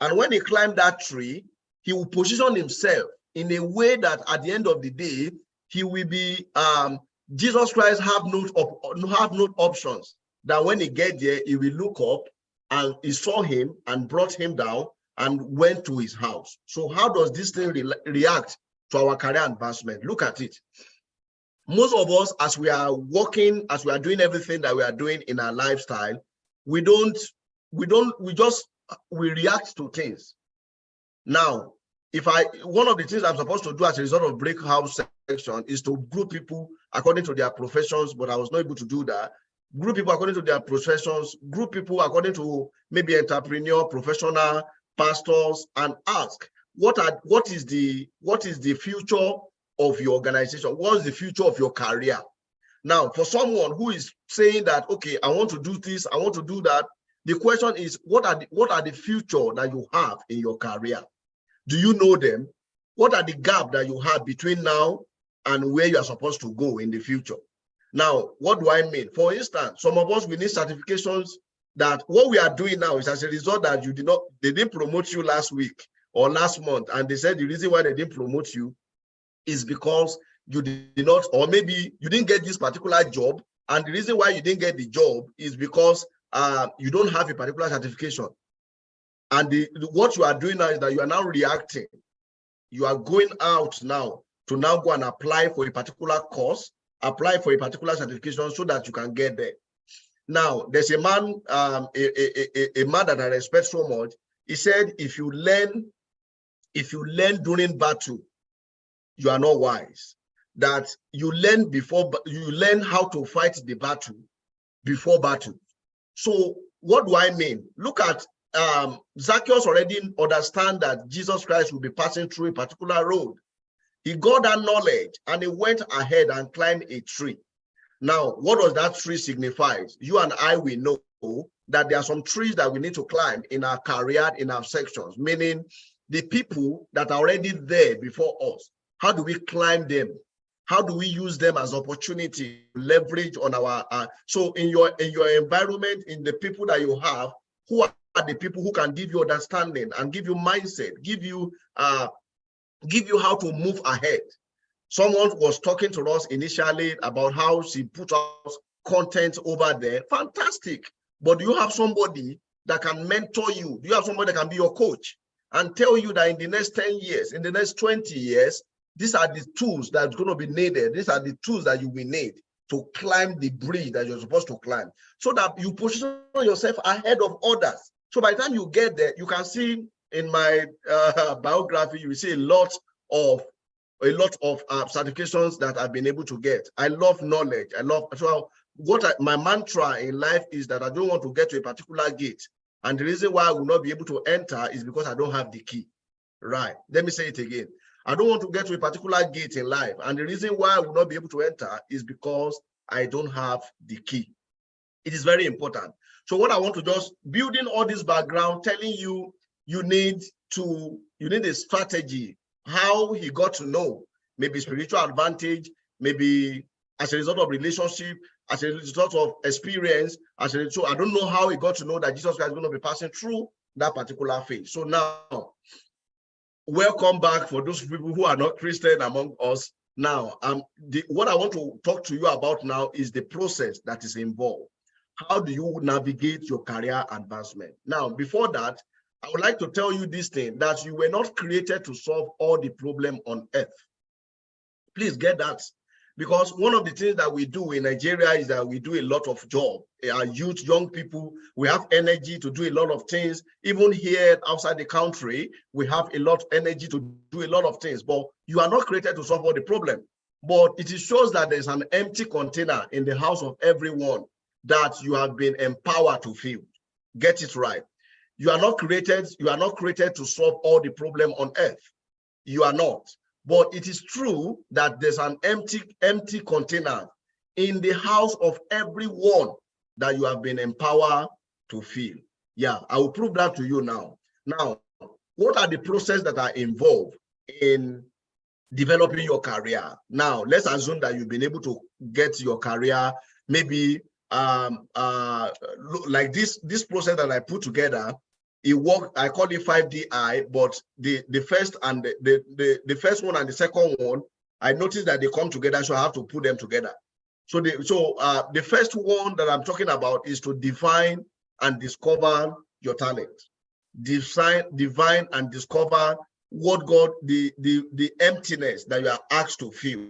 S1: And when he climbed that tree, he will position himself in a way that at the end of the day, he will be, Jesus Christ have no options. That when he get there, he will look up and he saw him and brought him down and went to his house. So how does this thing react to our career advancement? Look at it. Most of us, as we are working, as we are doing everything that we are doing in our lifestyle, we react to things. Now, one of the things I'm supposed to do as a result of breakout section is to group people according to their professions, but I was not able to do that. Group people according to their professions, group people according to maybe entrepreneur, professional, pastors, and ask, what is the future of your organization? What is the future of your career? Now, for someone who is saying that, okay, I want to do this, I want to do that, the question is, what are the future that you have in your career? Do you know them? What are the gap that you have between now and where you are supposed to go in the future? Now, what do I mean? For instance, some of us, we need certifications that what we are doing now is as a result that they didn't promote you last week or last month. And they said the reason why they didn't promote you is because you did not, or maybe you didn't get this particular job. And the reason why you didn't get the job is because you don't have a particular certification. And what you are doing now is that you are now reacting. You are going out now to now go and apply for a particular course, apply for a particular certification so that you can get there. Now, there's a man, a man that I respect so much. He said, if you learn during battle, you are not wise. That you learn how to fight the battle before battle. So what do I mean? Look at Zacchaeus already understand that Jesus Christ will be passing through a particular road. He got that knowledge and he went ahead and climbed a tree. Now, what does that tree signify? You and I will know that there are some trees that we need to climb in our career, in our sections, meaning the people that are already there before us. How do we climb them? How do we use them as opportunity, leverage on our, so in your environment, in the people that you have, who are the people who can give you understanding and give you mindset, give you how to move ahead. Someone was talking to us initially about how she put out content over there. Fantastic. But do you have somebody that can mentor you? Do you have somebody that can be your coach and tell you that in the next 10 years, in the next 20 years, these are the tools that are going to be needed. These are the tools that you will need to climb the bridge that you're supposed to climb, so that you position yourself ahead of others. So by the time you get there, you can see in my biography, you will see a lot of certifications that I've been able to get. I love knowledge. My mantra in life is that I don't want to get to a particular gate. And the reason why I will not be able to enter is because I don't have the key. Right. Let me say it again. I don't want to get to a particular gate in life. And the reason why I will not be able to enter is because I don't have the key. It is very important. So what I want to just building all this background, telling you, you need a strategy, how he got to know, maybe spiritual advantage, maybe as a result of relationship, as a result of experience, so I don't know how he got to know that Jesus Christ is going to be passing through that particular phase. So now, welcome back for those people who are not Christian among us. Now, what I want to talk to you about now is the process that is involved. How do you navigate your career advancement? Now, before that, I would like to tell you this thing, that you were not created to solve all the problem on earth. Please get that. Because one of the things that we do in Nigeria is that we do a lot of job. Our youth, young people, we have energy to do a lot of things. Even here outside the country, we have a lot of energy to do a lot of things. But you are not created to solve all the problem. But it shows that there's an empty container in the house of everyone that you have been empowered to fill. Get it right. You are not created to solve all the problem on earth. You are not. But it is true that there's an empty container in the house of everyone that you have been empowered to fill. Yeah, I will prove that to you now. Now, what are the processes that are involved in developing your career? Now, let's assume that you've been able to get your career, maybe like this process that I put together. It worked, I call it 5DI, but the first and the first one and the second one, I noticed that they come together, so I have to put them together. So the first one that I'm talking about is to define and discover your talent. Define and discover what God, the emptiness that you are asked to fill.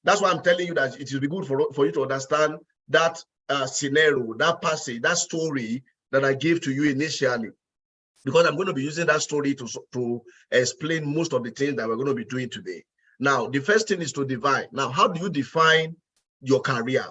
S1: That's why I'm telling you that it will be good for you to understand that scenario, that passage, that story that I gave to you initially. Because I'm going to be using that story to explain most of the things that we're going to be doing today. Now, the first thing is to define. Now, how do you define your career?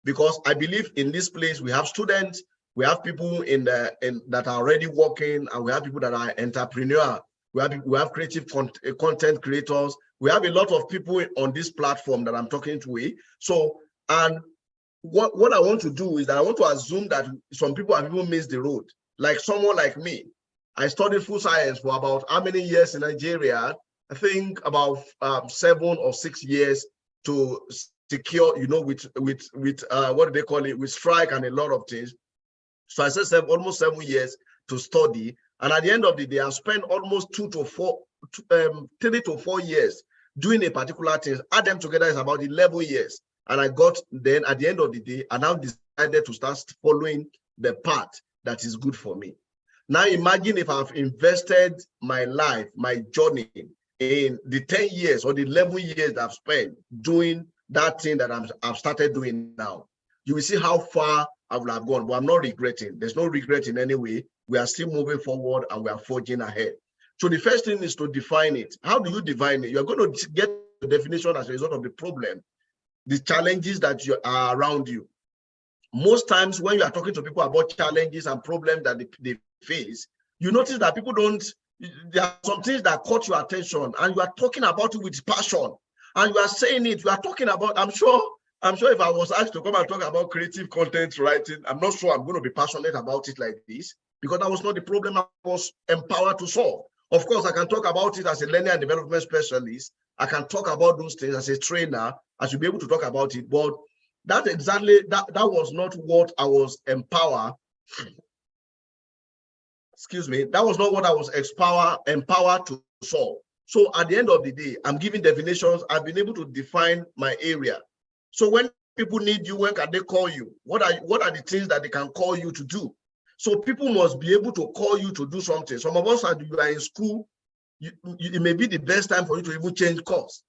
S1: Because I believe in this place, we have students, we have people that are already working, and we have people that are entrepreneurs. We have creative content creators. We have a lot of people on this platform that I'm talking to. So, and what I want to do is that I want to assume that some people have even missed the road. Like someone like me, I studied food science for about how many years in Nigeria? I think about 7 or 6 years to secure, with what do they call it, with strike and a lot of things. So I said almost 7 years to study. And at the end of the day, I spent almost 3 to 4 years doing a particular thing. Add them together is about 11 years. And I got, then at the end of the day, I now decided to start following the path that is good for me. Now imagine if I've invested my life, my journey in the 10 years or the 11 years that I've spent doing that thing that I've started doing now. You will see how far I will have gone, but I'm not regretting. There's no regret in any way. We are still moving forward and we are forging ahead. So the first thing is to define it. How do you define it? You're going to get the definition as a result of the problem, the challenges that are around you. Most times when you are talking to people about challenges and problems that they face, you notice that people there are some things that caught your attention and you are talking about it with passion and you are saying it, you are talking about, I'm sure if I was asked to come and talk about creative content writing, I'm not sure I'm going to be passionate about it like this, because that was not the problem I was empowered to solve. Of course, I can talk about it as a learning and development specialist. I can talk about those things as a trainer. I should be able to talk about it, but that was not what I was empowered. Excuse me, that was not what I was empowered to solve. So at the end of the day, I'm giving definitions. I've been able to define my area. So when people need you, when can they call you? What are the things that they can call you to do? So people must be able to call you to do something. Some of us, you are in school, it may be the best time for you to even change course.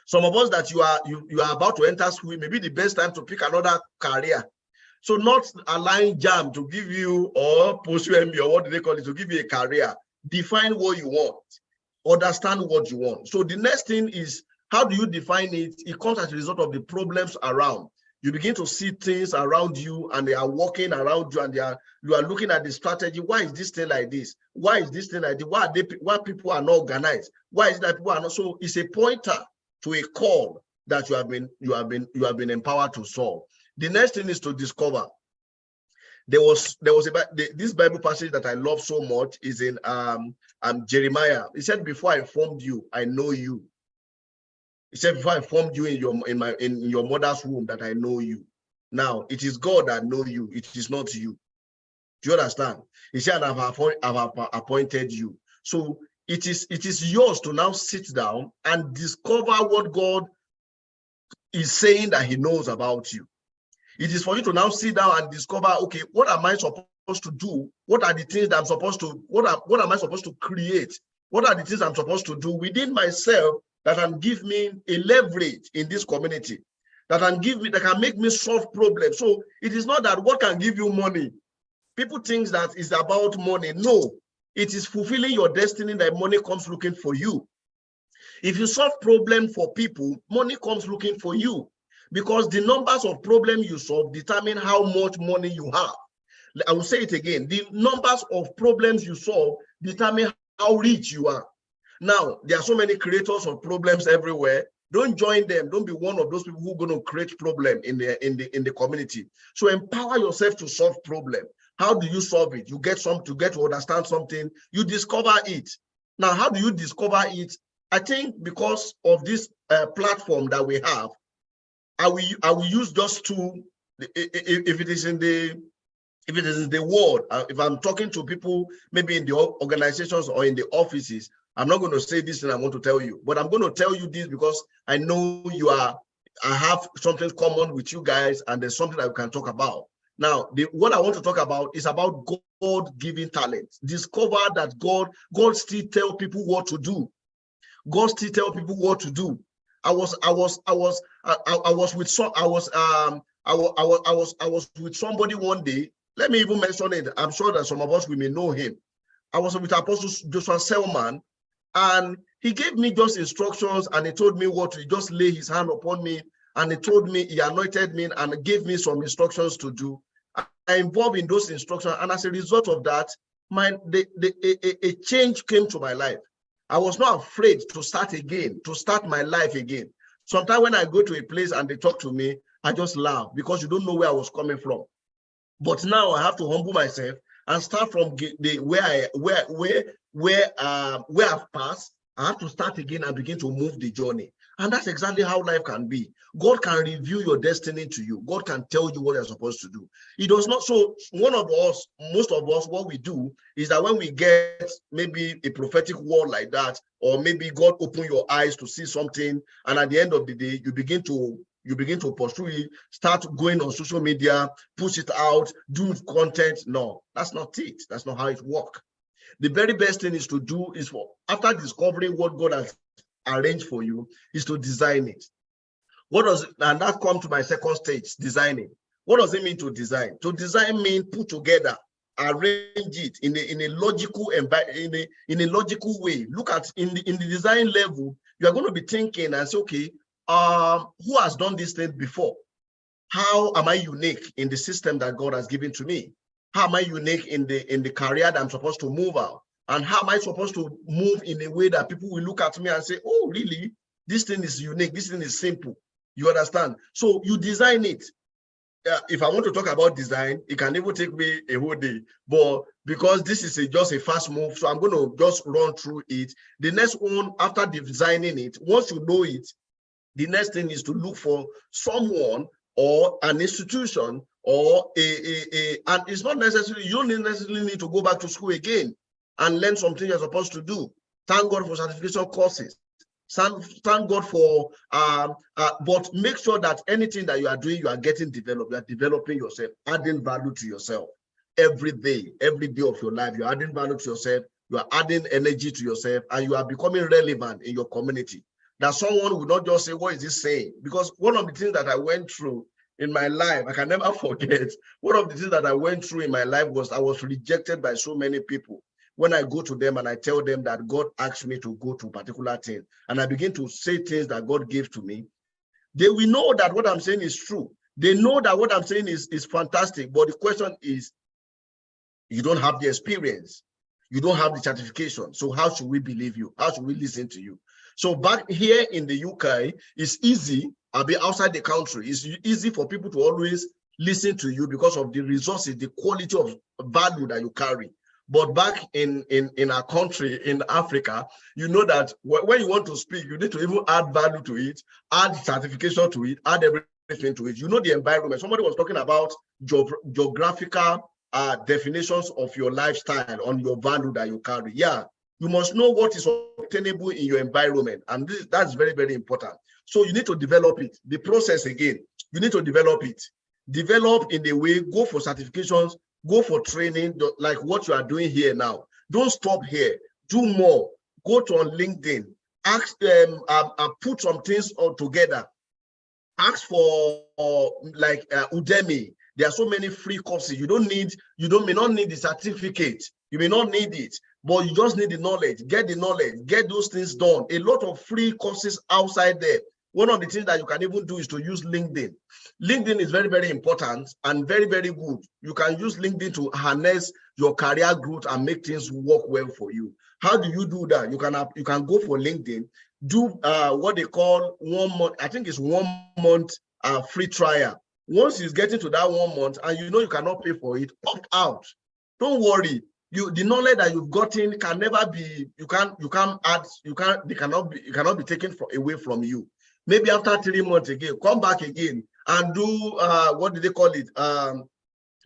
S1: Some of us that you are about to enter school, it may be the best time to pick another career. So not allowing JAM to give you, or post-UMB, or what do they call it, to give you a career. Define what you want. Understand what you want. So the next thing is, how do you define it? It comes as a result of the problems around. You begin to see things around you and they are walking around you and you are looking at the strategy. Why is this thing like this? Why is this thing like this? Why people are not organized? Why is it that people are not? So it's a pointer to a call that you have been empowered to solve. The next thing is to discover. This Bible passage that I love so much is in Jeremiah. He said, "Before I formed you, I know you." He said, "Before I formed you in your mother's womb, that I know you." Now, it is God that knows you. It is not you. Do you understand? He said, I've appointed you. So it is yours to now sit down and discover what God is saying that he knows about you. It is for you to now sit down and discover, okay, what am I supposed to do? What are the things that I'm supposed to, what am I supposed to create? What are the things I'm supposed to do within myself that can give me a leverage in this community, that can make me solve problems? So it is not that what can give you money. People think that it's about money. No, it is fulfilling your destiny that money comes looking for you. If you solve problems for people, money comes looking for you, because the numbers of problems you solve determine how much money you have. I will say it again. The numbers of problems you solve determine how rich you are. Now, there are so many creators of problems everywhere. Don't join them. Don't be one of those people who are going to create problem in the community. So empower yourself to solve problem. How do you solve it? You get to understand something. You discover it. Now, how do you discover it? I think because of this platform that we have, I will use just two. If it is in the world, if I'm talking to people, maybe in the organizations or in the offices, I'm not going to say this thing I want to tell you, but I'm going to tell you this because I know I have something common with you guys, and there's something that we can talk about. Now, what I want to talk about is about God-given talent. Discover that God still tells people what to do. God still tells people what to do. I was with somebody one day. Let me even mention it. I'm sure that some of us, we may know him. I was with Apostle Joshua Selman, and he gave me just instructions, and he told me what to just lay his hand upon me, and he told me, he anointed me and gave me some instructions to do. I involved in those instructions, and as a result of that, a change came to my life. I was not afraid to start my life again. Sometimes when I go to a place and they talk to me, I just laugh because you don't know where I was coming from. But now I have to humble myself and start from where I've passed. I have to start again and begin to move the journey. And that's exactly how life can be. God can reveal your destiny to you. God can tell you what you're supposed to do. He does not. So most of us, what we do is that when we get maybe a prophetic word like that, or maybe God open your eyes to see something, and at the end of the day, you begin to pursue it, start going on social media, push it out, do content. No, that's not it. That's not how it works. The very best thing is to do is after discovering what God has arranged for you, is to design it. And that comes to my second stage, designing. What does it mean to design? To design means put together, arrange it in a logical way. Look at in the design level, you are going to be thinking and say, okay, who has done this thing before? How am I unique in the system that God has given to me? How am I unique in the career that I'm supposed to move out? And how am I supposed to move in a way that people will look at me and say, oh, really? This thing is unique. This thing is simple. You understand? So you design it. If I want to talk about design, it can even take me a whole day. But because this is just a fast move, so I'm going to just run through it. The next one, after designing it, once you know it, the next thing is to look for someone or an institution or and it's not necessarily, you don't necessarily need to go back to school again and learn something you're supposed to do. Thank God for certification courses. Thank God for, but make sure that anything that you are doing, you are getting developed. You are developing yourself, adding value to yourself every day of your life. You're adding value to yourself. You are adding energy to yourself, and you are becoming relevant in your community. That someone will not just say, what is this saying? Because one of the things that I went through in my life, I can never forget. One of the things that I went through in my life was I was rejected by so many people. When I go to them and I tell them that God asked me to go to a particular thing, and I begin to say things that God gave to me, they will know that what I'm saying is true. They know that what I'm saying is fantastic. But the question is, you don't have the experience. You don't have the certification. So how should we believe you? How should we listen to you? So back here in the UK, it's easy. I'll be outside the country. It's easy for people to always listen to you because of the resources, the quality of value that you carry. But back in our country, in Africa, you know that when you want to speak, you need to even add value to it, add certification to it, add everything everything to it. You know the environment. Somebody was talking about geographical definitions of your lifestyle on your value that you carry. Yeah, you must know what is obtainable in your environment, and that's very, very important. So you need to develop it. The process again, you need to develop it. Develop in a way, go for certifications, go for training, like what you are doing here now. Don't stop here. Do more. Go to on LinkedIn. Ask them, put some things all together. Ask for like Udemy. There are so many free courses. You may not need the certificate. You may not need it, but you just need the knowledge. Get the knowledge. Get those things done. A lot of free courses outside there. One of the things that you can even do is to use LinkedIn. LinkedIn is very, very important and very, very good. You can use LinkedIn to harness your career growth and make things work well for you. How do you do that? You can go for LinkedIn, do what they call 1 month. I think it's 1 month free trial. Once it's getting to that 1 month and you know you cannot pay for it, opt out. Don't worry. The knowledge that you've gotten can never be. You cannot be taken away from you. Maybe after 3 months again, come back again and do what do they call it?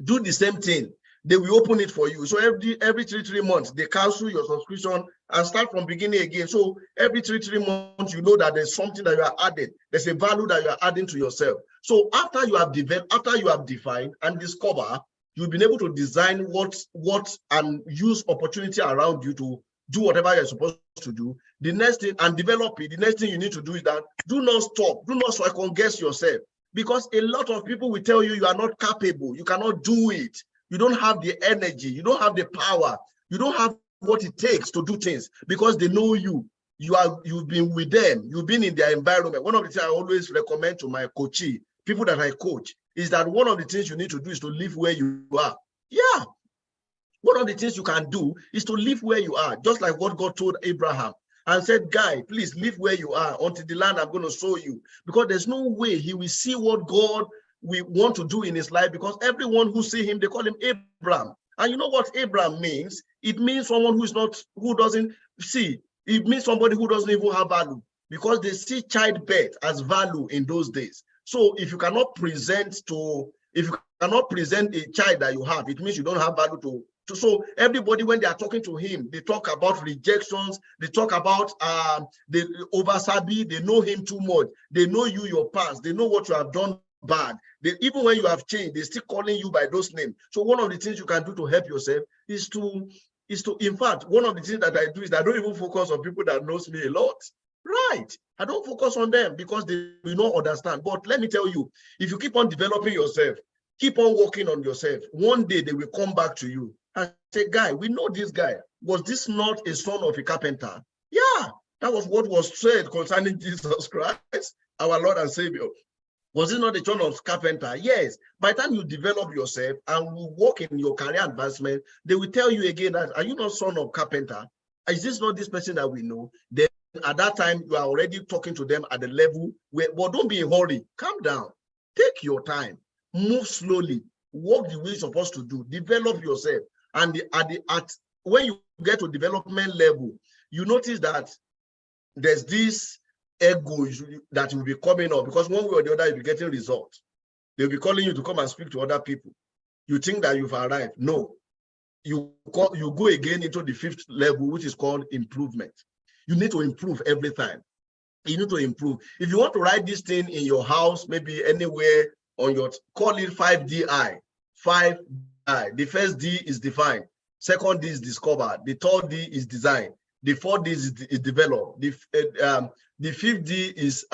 S1: Do the same thing. They will open it for you. So every 3 months, they cancel your subscription and start from beginning again. So every 3 months, you know that there's something that you are adding. There's a value that you are adding to yourself. So after you have developed, after you have defined and discover, you've been able to design what and use opportunity around you to do whatever you're supposed to do. The next thing, and develop it, the next thing you need to do is that do not stop, do not second guess yourself, because a lot of people will tell you you are not capable, you cannot do it, you don't have the energy, you don't have the power, you don't have what it takes to do things, because they know you've been with them, you've been in their environment. One of the things I always recommend to my coachee, people that I coach, is that one of the things you need to do is to live where you are. Yeah. One of the things you can do is to live where you are, just like what God told Abraham and said, guy, please live where you are until the land I'm going to show you, because there's no way he will see what God will want to do in his life, because everyone who see him, they call him Abraham. And you know what Abraham means? It means someone who doesn't see. It means somebody who doesn't even have value, because they see childbirth as value in those days. So if you cannot present a child that you have, it means you don't have value to. So everybody, when they are talking to him, they talk about rejections, they talk about the oversabi, they know him too much, they know you, your past, they know what you have done bad. Even when you have changed, they're still calling you by those names. So one of the things you can do to help yourself is to, in fact, one of the things that I do is I don't even focus on people that knows me a lot. Right. I don't focus on them because they will not understand. But let me tell you, if you keep on developing yourself, keep on working on yourself, one day they will come back to you and say, guy, we know this guy. Was this not a son of a carpenter? Yeah, that was what was said concerning Jesus Christ, our Lord and Savior. Was it not a son of carpenter? Yes. By the time you develop yourself and will work in your career advancement, they will tell you again that, are you not son of carpenter? Is this not this person that we know? Then at that time, you are already talking to them at the level where, well, don't be in a hurry. Calm down. Take your time. Move slowly. Work the way you're supposed to do. Develop yourself. And when you get to development level, you notice that there's this ego that will be coming up, because one way or the other, you'll be getting results. They'll be calling you to come and speak to other people. You think that you've arrived. No. You go again into the 5th level, which is called improvement. You need to improve every time. You need to improve. If you want to write this thing in your house, maybe anywhere on your, call it 5DI. 5DI. The first D is define. Second D is discover. The third D is design. The fourth D is develop. The 5th D is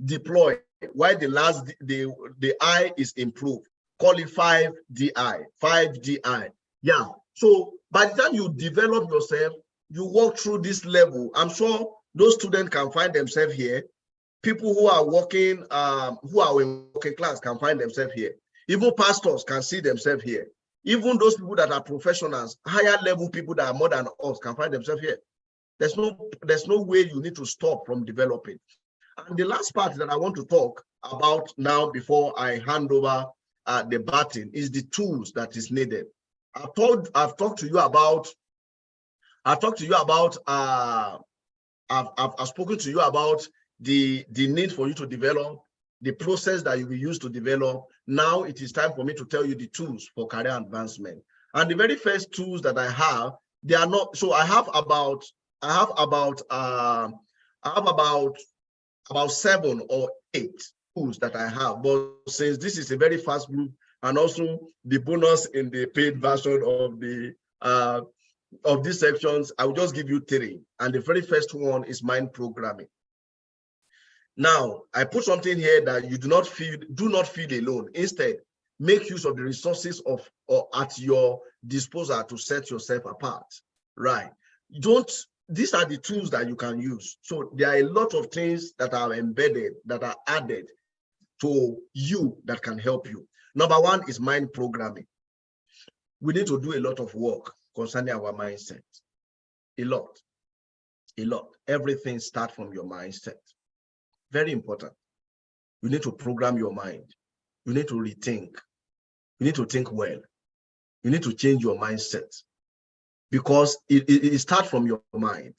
S1: deploy. While the last the I is improve. Call it 5DI. 5DI. Yeah. So by the time you develop yourself, you walk through this level. I'm sure those students can find themselves here. People who are working, who are in working class can find themselves here. Even pastors can see themselves here. Even those people that are professionals, higher level people that are more than us can find themselves here. There's no way you need to stop from developing. And the last part that I want to talk about now before I hand over the baton is the tools that is needed. I've spoken to you about the need for you to develop, the process that you will use to develop. Now it is time for me to tell you the tools for career advancement. And the very first tools that I have, they are not, so I have about 7 or 8 tools that I have. But since this is a very fast group, and also the bonus in the paid version of these sections, I will just give you 3. And the very first one is mind programming. Now, I put something here that you do not feel alone. Instead, make use of the resources at your disposal to set yourself apart. Right? These are the tools that you can use. So there are a lot of things that are embedded, that are added to you that can help you. Number 1 is mind programming. We need to do a lot of work concerning our mindset. A lot. Everything starts from your mindset. Very important. You need to program your mind. You need to rethink. You need to think well. You need to change your mindset, because it starts from your mind.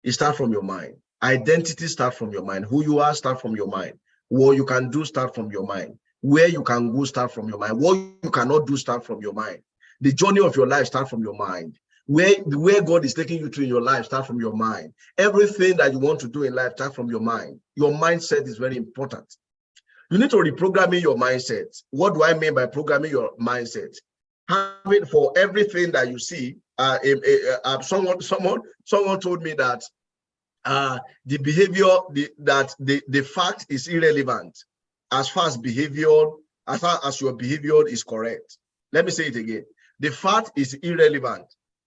S1: It starts from your mind. Identity starts from your mind. Who you are starts from your mind. What you can do starts from your mind. Where you can go starts from your mind. What you cannot do starts from your mind. The journey of your life starts from your mind. Where God is taking you to in your life starts from your mind. Everything that you want to do in life starts from your mind. Your mindset is very important. You need to reprogram your mindset. What do I mean by programming your mindset? Having, for everything that you see, someone told me that the behavior, the fact is irrelevant as far as your behavior is correct. Let me say it again. The fact is irrelevant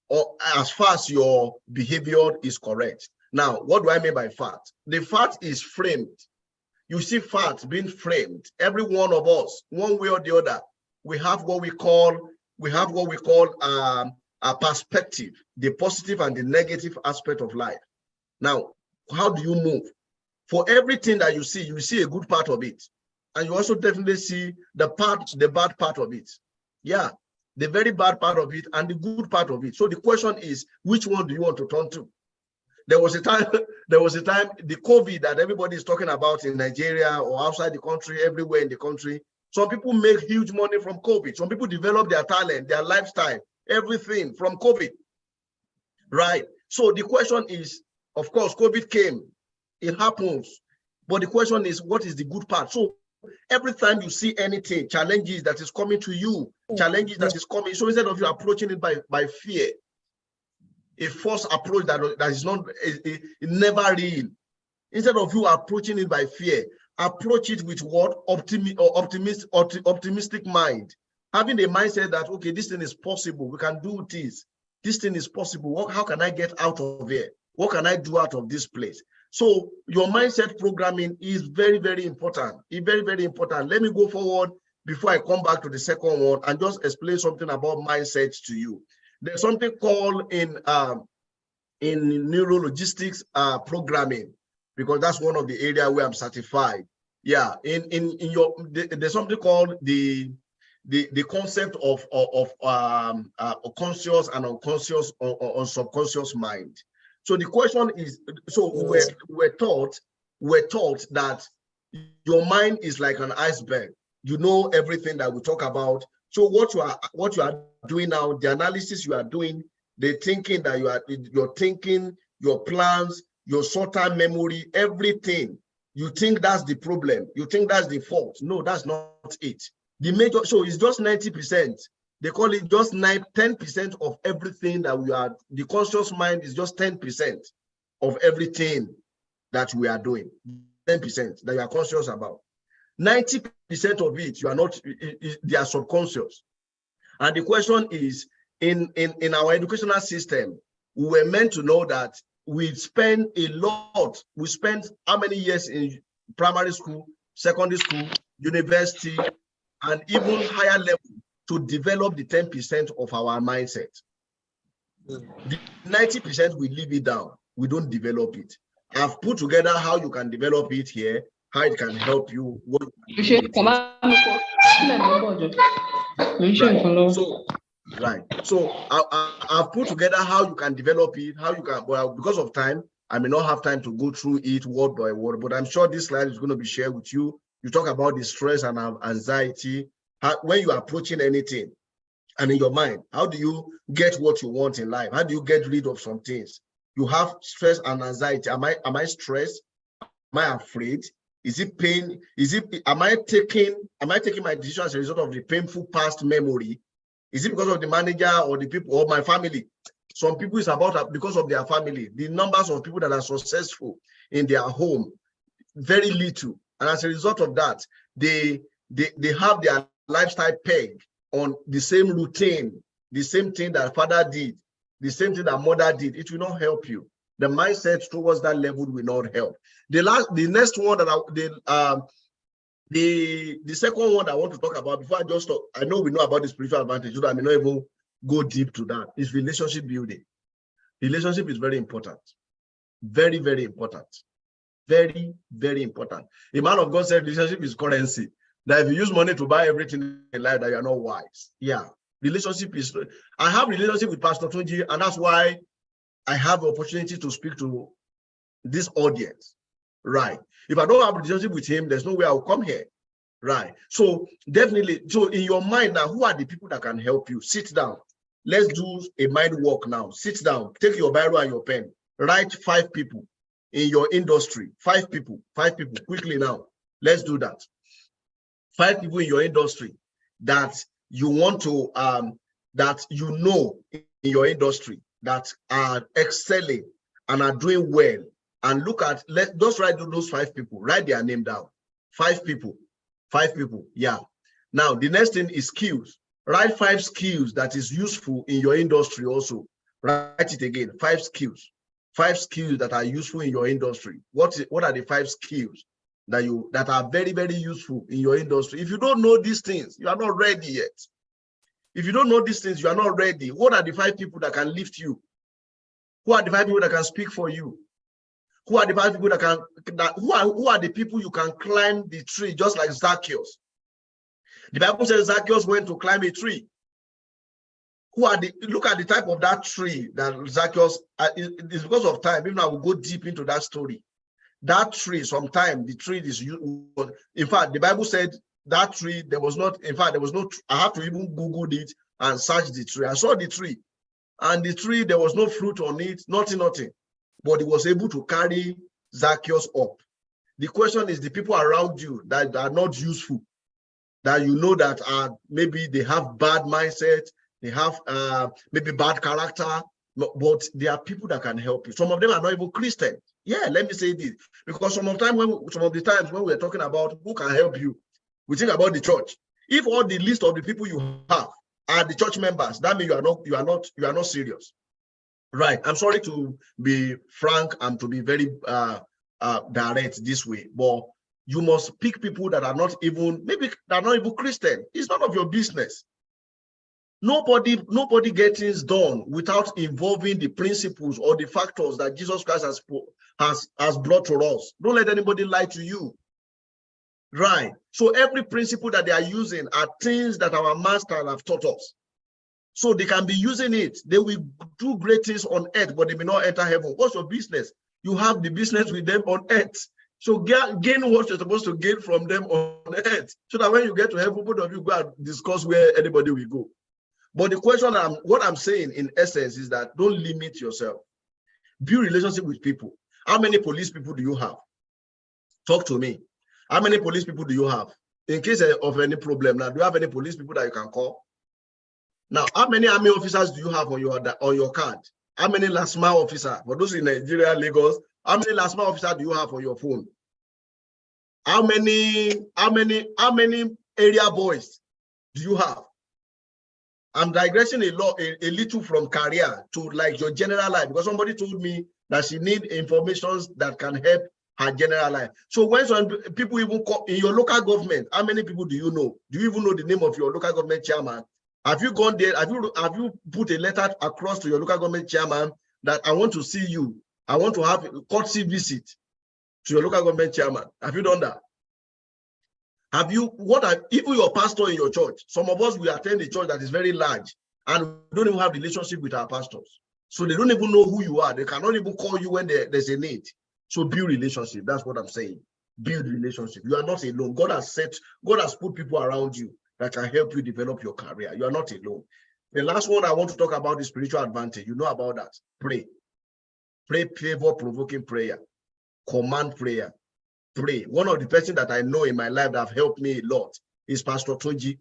S1: or as far as your behavior is correct. Now, what do I mean by fact? The fact is framed. You see facts being framed. Every one of us, one way or the other, we have what we call a perspective, the positive and the negative aspect of life. Now, how do you move? For everything that you see a good part of it. And you also definitely see the bad part of it. Yeah, the very bad part of it and the good part of it. So the question is, which one do you want to turn to? There was a time, the COVID that everybody is talking about in Nigeria or outside the country, everywhere in the country. Some people make huge money from COVID. Some people develop their talent, their lifestyle, everything from COVID, right? So the question is, of course, COVID came, it happens. But the question is, what is the good part? So every time you see anything, challenges that is coming to you, challenges that is coming, so instead of you approaching it by fear, a false approach that is not, never real. Instead of you approaching it by fear, approach it with what? Optimistic mind. Having a mindset that, okay, this thing is possible. We can do this. This thing is possible. How can I get out of here? What can I do out of this place? So your mindset programming is very, very important. It's very, very important. Let me go forward before I come back to the second one and just explain something about mindsets to you. There's something called in neurologistics programming, because that's one of the areas where I'm certified. Yeah, there's something called the concept of conscious and unconscious or subconscious mind. So the question is, so we're taught that your mind is like an iceberg. You know everything that we talk about. So what you are doing now, the analysis you are doing, the thinking that you're thinking, your plans, your short-term memory, everything, you think that's the problem. You think that's the fault. No, that's not it. The major, so it's just 90%. They call it just 10% of everything that we are. The conscious mind is just 10% of everything that we are doing. 10% that you are conscious about. 90% of it, you are not, they are subconscious. And the question is, in our educational system, we were meant to know that we spend a lot. We spend how many years in primary school, secondary school, university, and even higher level to develop the 10% of our mindset. The 90% we leave it down. We don't develop it. I've put together how you can develop it here, how it can help you. Right. So I've put together how you can develop it, how you can, well, because of time, I may not have time to go through it word by word, but I'm sure this slide is going to be shared with you. You talk about the stress and anxiety. When you are approaching anything, and in your mind, how do you get what you want in life? How do you get rid of some things? You have stress and anxiety. Am I stressed? Am I afraid? Is it pain? Am I taking my decision as a result of the painful past memory? Is it because of the manager or the people or my family? Some people it's about because of their family. The numbers of people that are successful in their home, very little. And as a result of that, they have their lifestyle pegged on the same routine, the same thing that father did, the same thing that mother did. It will not help you. The mindset towards that level will not help. The next one that the second one I want to talk about before I just talk, I know we know about the spiritual advantage, so that I may not even go deep to that, is relationship building. Relationship is very important. Very, very important. Very, very important. A man of God said relationship is currency. That if you use money to buy everything in life, that you are not wise. Yeah. Relationship is, I have relationship with Pastor Tunji, and that's why I have the opportunity to speak to this audience. Right. If I don't have a relationship with him, there's no way I'll come here. Right. So definitely, so in your mind now, who are the people that can help you? Sit down. Let's do a mind walk now. Sit down, take your Bible and your pen. Write 5 people in your industry. 5 people quickly now. Let's do that. 5 people in your industry that you want to, that you know in your industry that are excelling and are doing well. And look at, just write those 5 people, write their name down. 5 people, yeah. Now, the next thing is skills. Write 5 skills that is useful in your industry also. Write it again, 5 skills. 5 skills that are useful in your industry. What are the 5 skills that are very, very useful in your industry? If you don't know these things, you are not ready yet. If you don't know these things, you are not ready. What are the 5 people that can lift you? Who are the 5 people that can speak for you? Who are the 5 people who are the people you can climb the tree, just like Zacchaeus? The Bible says Zacchaeus went to climb a tree. Look at the type of that tree that Zacchaeus, it's because of time, even I will go deep into that story. That tree, sometimes the tree is, in fact, the Bible said that tree, there was no, I have to even Google it and search the tree. I saw the tree, and the tree, there was no fruit on it, nothing. But it was able to carry Zacchaeus up. The question is the people around you that are not useful, that you know that maybe they have bad mindset, they have maybe bad character, but there are people that can help you. Some of them are not even Christian. Yeah, let me say this, because some of the times when we're talking about who can help you, we think about the church. If all the list of the people you have are the church members, that means you are not serious. Right. I'm sorry to be frank and to be very direct this way, but you must pick people that are not even, maybe they're not even Christian. It's none of your business. Nobody gets things done without involving the principles or the factors that Jesus Christ has brought to us. Don't let anybody lie to you. Right. So every principle that they are using are things that our master have taught us. So they can be using it. They will do great things on earth, but they may not enter heaven. What's your business? You have the business with them on earth. So gain what you're supposed to gain from them on earth, so that when you get to heaven, both of you go and discuss where anybody will go. But the question, what I'm saying in essence is that don't limit yourself. Build relationship with people. How many police people do you have? Talk to me. How many police people do you have? In case of any problem, now, do you have any police people that you can call? Now, how many army officers do you have on your card? How many last mile officers? For those in Nigeria, Lagos, how many last mile officers do you have on your phone? How many area boys do you have? I'm digressing a little from career to like your general life, because somebody told me that she need information that can help her general life. So when some people even call in your local government, how many people do you know? Do you even know the name of your local government chairman? Have you gone there? Have you put a letter across to your local government chairman that I want to see you? I want to have a courtesy visit to your local government chairman. Have you done that? Have you, even your pastor in your church? Some of us, we attend a church that is very large and we don't even have a relationship with our pastors. So they don't even know who you are. They cannot even call you when there's a need. So build relationship. That's what I'm saying. build relationship. You are not alone. God has put people around you that can help you develop your career. You are not alone. The last one I want to talk about is spiritual advantage. You know about that. Pray. Pray favor-provoking prayer. Command prayer. Pray. One of the person that I know in my life that have helped me a lot is Pastor Toji.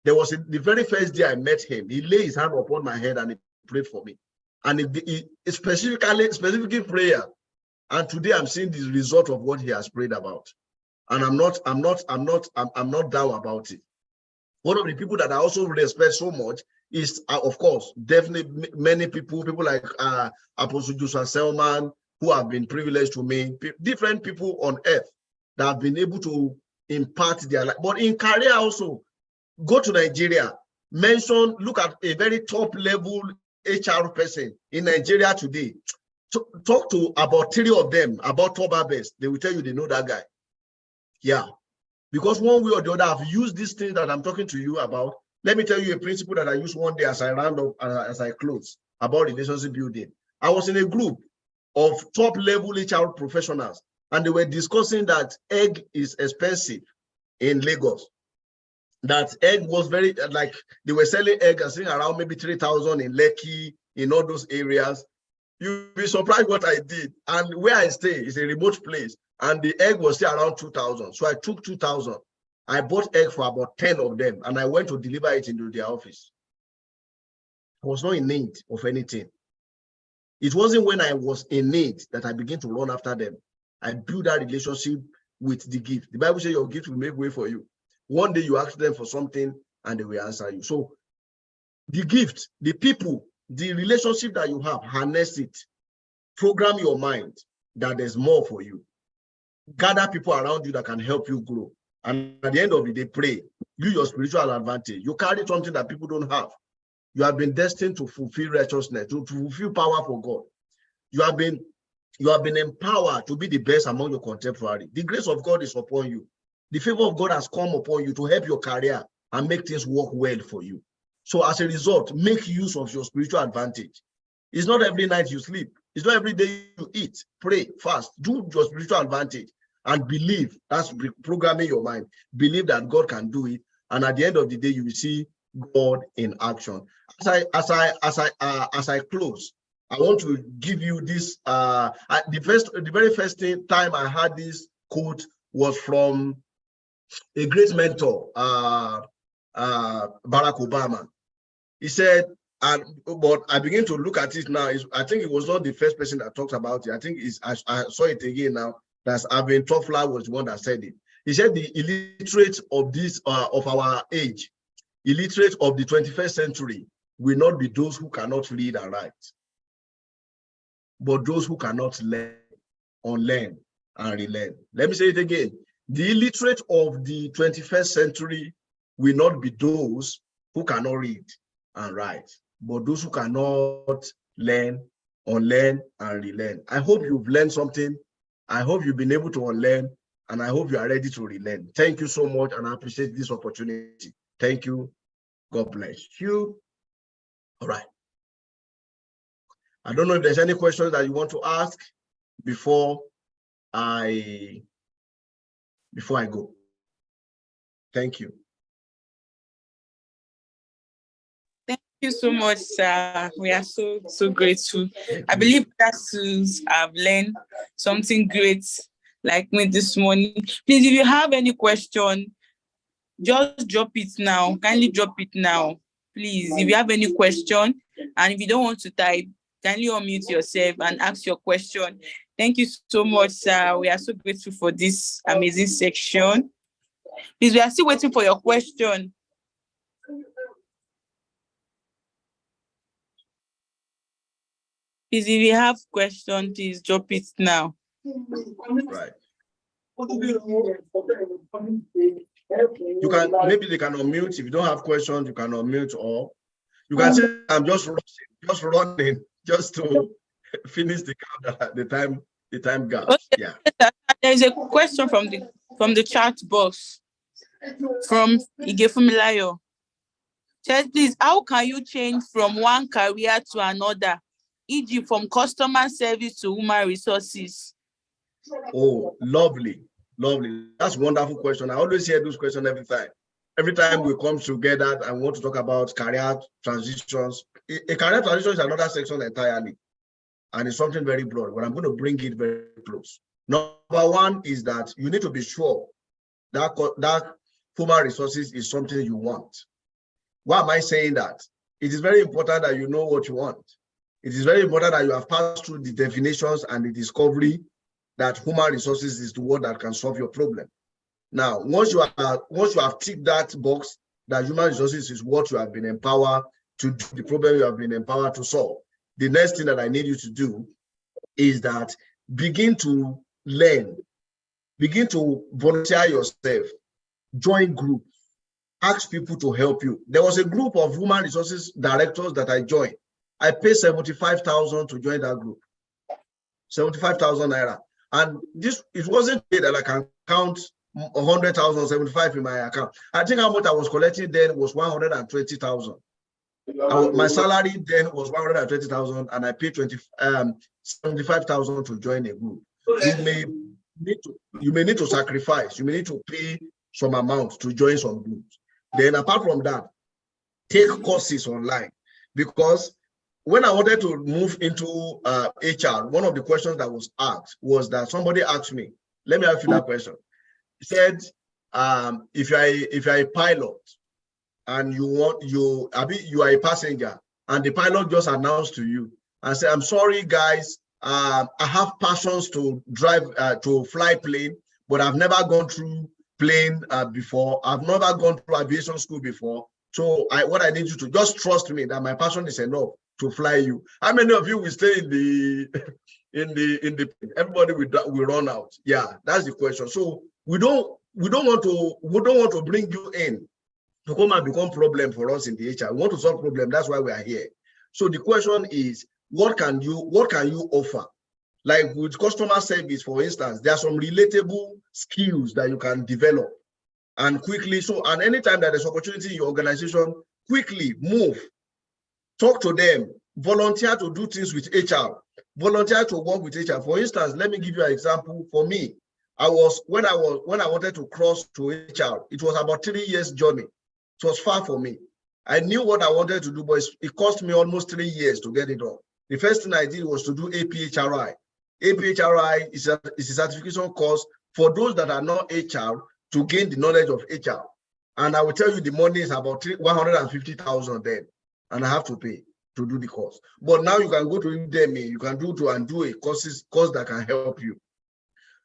S1: There was the very first day I met him, he laid his hand upon my head and he prayed for me. And he specifically prayer. And today I'm seeing the result of what he has prayed about. And I'm not down about it. One of the people that I also respect so much is, of course, definitely many people like Apostle Joshua Selman, who have been privileged to me, different people on earth that have been able to impart their life. But in career also, go to Nigeria, look at a very top level HR person in Nigeria today. Talk to about 3 of them about TOBA best. They will tell you they know that guy. Yeah. Because one way or the other, I've used this thing that I'm talking to you about. Let me tell you a principle that I used one day as I round up, as I close, about relationship building. I was in a group of top level HR professionals, and they were discussing that egg is expensive in Lagos. That egg was very, like, they were selling egg, I think around maybe 3,000 in Lekki, in all those areas. You'll be surprised what I did. And where I stay is a remote place, and the egg was still around 2,000. So I took 2,000. I bought egg for about 10 of them, and I went to deliver it into their office. I was not in need of anything. It wasn't when I was in need that I began to run after them. I built that relationship with the gift. The Bible says your gift will make way for you. One day you ask them for something and they will answer you. So the gift, the people, the relationship that you have, harness it. Program your mind that there's more for you. Gather people around you that can help you grow. And at the end of the day, pray. Use your spiritual advantage. You carry something that people don't have. You have been destined to fulfill righteousness, to fulfill power for God. You have been empowered to be the best among your contemporaries. The grace of God is upon you. The favor of God has come upon you to help your career and make things work well for you. So as a result, make use of your spiritual advantage. It's not every night you sleep. It's not every day you eat, pray, fast. Do your spiritual advantage and believe. That's programming your mind. Believe that God can do it. And at the end of the day, you will see God in action. As I close, I want to give you this. The very first time I had this quote was from a great mentor, Barack Obama. He said, but I begin to look at it now. I think it was not the first person that talked about it. I think I saw it again now. That's Alvin Toffler was the one that said it. He said the illiterate of of our age, illiterate of the 21st century, will not be those who cannot read and write, but those who cannot learn, unlearn, and relearn. Let me say it again. The illiterate of the 21st century will not be those who cannot read and write, but those who cannot learn, unlearn, and relearn. I hope you've learned something. I hope you've been able to unlearn, and I hope you are ready to relearn. Thank you so much, and I appreciate this opportunity. Thank you. God bless you. All right. I don't know if there's any questions that you want to ask before I go. Thank you.
S2: Thank you so much, sir. We are so grateful. I believe that students have learned something great like me this morning. Please, if you have any question, just drop it now. Kindly drop it now. Please, if you have any question, and if you don't want to type, kindly unmute yourself and ask your question. Thank you so much, sir. We are so grateful for this amazing section. Please, we are still waiting for your question. Please, if you have question, please drop it now.
S1: Right. You can, maybe they can unmute. If you don't have questions, you can unmute, or you can say, I'm just running just to finish the count, the time gap.
S2: Okay.
S1: Yeah.
S2: There is a question from the chat box from Igefumilayo. Says, please, how can you change from one career to another, e.g., from customer service to human resources?
S1: Oh, lovely. Lovely. That's a wonderful question. I always hear those questions every time. Every time we come together and want to talk about career transitions. A career transition is another section entirely, and it's something very broad, but I'm going to bring it very close. Number one is that you need to be sure that human resources is something you want. Why am I saying that? It is very important that you know what you want. It is very important that you have passed through the definitions and the discovery that human resources is the word that can solve your problem. Now, once you have ticked that box, that human resources is what you have been empowered to do, the problem you have been empowered to solve. The next thing that I need you to do is that begin to learn, begin to volunteer yourself, join groups, ask people to help you. There was a group of human resources directors that I joined. I paid 75,000 to join that group, 75,000 naira. And it wasn't that I can count 100,000, 75 in my account. I think how much I was collecting then was 120,000. My salary then was 120,000, and I paid 75,000 to join a group. You may need to sacrifice. You may need to pay some amount to join some groups. Then apart from that, take courses online, because when I wanted to move into HR, one of the questions that was asked was that somebody asked me, let me ask you that question. He said, if you're a pilot and you are a passenger and the pilot just announced to you and said, I'm sorry guys, I have passions to drive, to fly plane, but I've never gone through plane before. I've never gone through aviation school before. So what I need you to just trust me that my passion is enough to fly you. How many of you will stay in the everybody will run out? Yeah, that's the question. So we don't want to bring you in to come and become problem for us in the HR. We want to solve problem. That's why we are here. So the question is, what can you offer? Like with customer service, for instance, there are some relatable skills that you can develop and quickly. So, and anytime that there's opportunity in your organization, quickly move, talk to them, volunteer to do things with HR, volunteer to work with HR. For instance, let me give you an example. For me, when I wanted to cross to HR, it was about 3 years journey. It was far for me. I knew what I wanted to do, but it cost me almost 3 years to get it done. The first thing I did was to do APHRI. APHRI is a certification course for those that are not HR to gain the knowledge of HR. And I will tell you the money is about 150,000 then, and I have to pay to do the course. But now you can go to Udemy, you can do a course that can help you.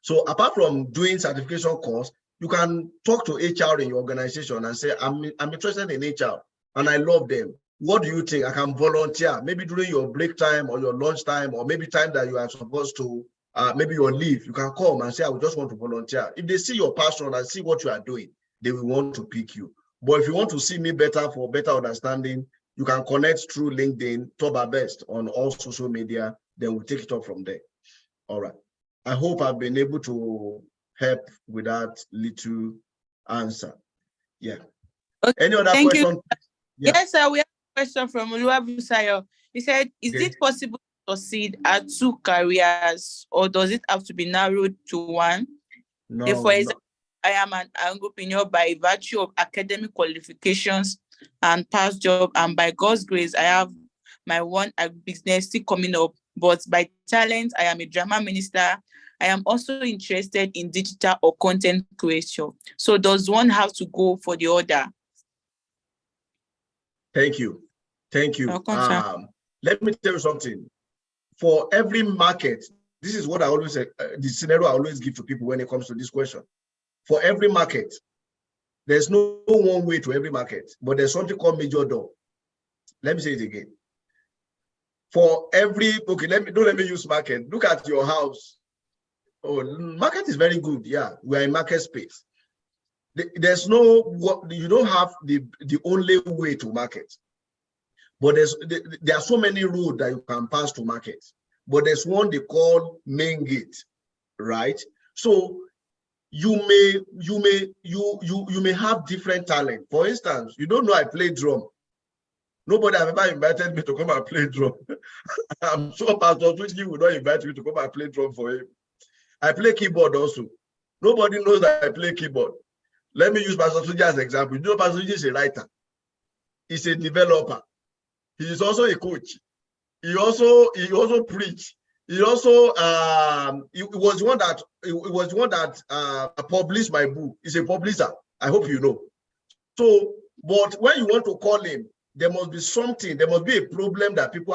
S1: So apart from doing certification course, you can talk to HR in your organization and say, I'm interested in HR and I love them. What do you think? I can volunteer, maybe during your break time or your lunch time, or maybe time that you are supposed to, maybe your leave, you can come and say, I would just want to volunteer. If they see your passion and see what you are doing, they will want to pick you. But if you want to see me better for better understanding, you can connect through LinkedIn, TOBA Best on all social media, then we'll take it up from there. All right. I hope I've been able to help with that little answer. Yeah.
S2: Okay,
S1: any other
S2: thank
S1: question?
S2: You.
S1: Yeah.
S2: Yes, sir. We have a question from Oluwabusayo. He said, is it possible to succeed at 2 careers, or does it have to be narrowed to one?
S1: No.
S2: For example, I am an entrepreneur by virtue of academic qualifications and past job, and by God's grace, I have my one business still coming up. But by talent, I am a drama minister. I am also interested in digital or content creation. So does one have to go for the other?
S1: Thank you. Thank you. Let me tell you something. For every market, this is what I always say, the scenario I always give to people when it comes to this question. For every market, there's no one way to every market, but there's something called major door. Let me say it again. For every, okay, don't let me use market. Look at your house. Oh, market is very good. Yeah, we're in market space. There's no, you don't have the only way to market. But there are so many roads that you can pass to market. But there's one they call main gate, right? So you may have different talent. For instance, you don't know I play drum. Nobody have ever invited me to come and play drum. I'm sure Pastor Twitchy will not invite me to come and play drum for him. I play keyboard also. Nobody knows that I play keyboard. Let me use Pastor Tuji as an example. You know, Pastor Tuji is a writer. He's a developer. He is also a coach. He also preached. He also he was one that published my book. He's a publisher. I hope you know. So, but when you want to call him, there must be something. There must be a problem that people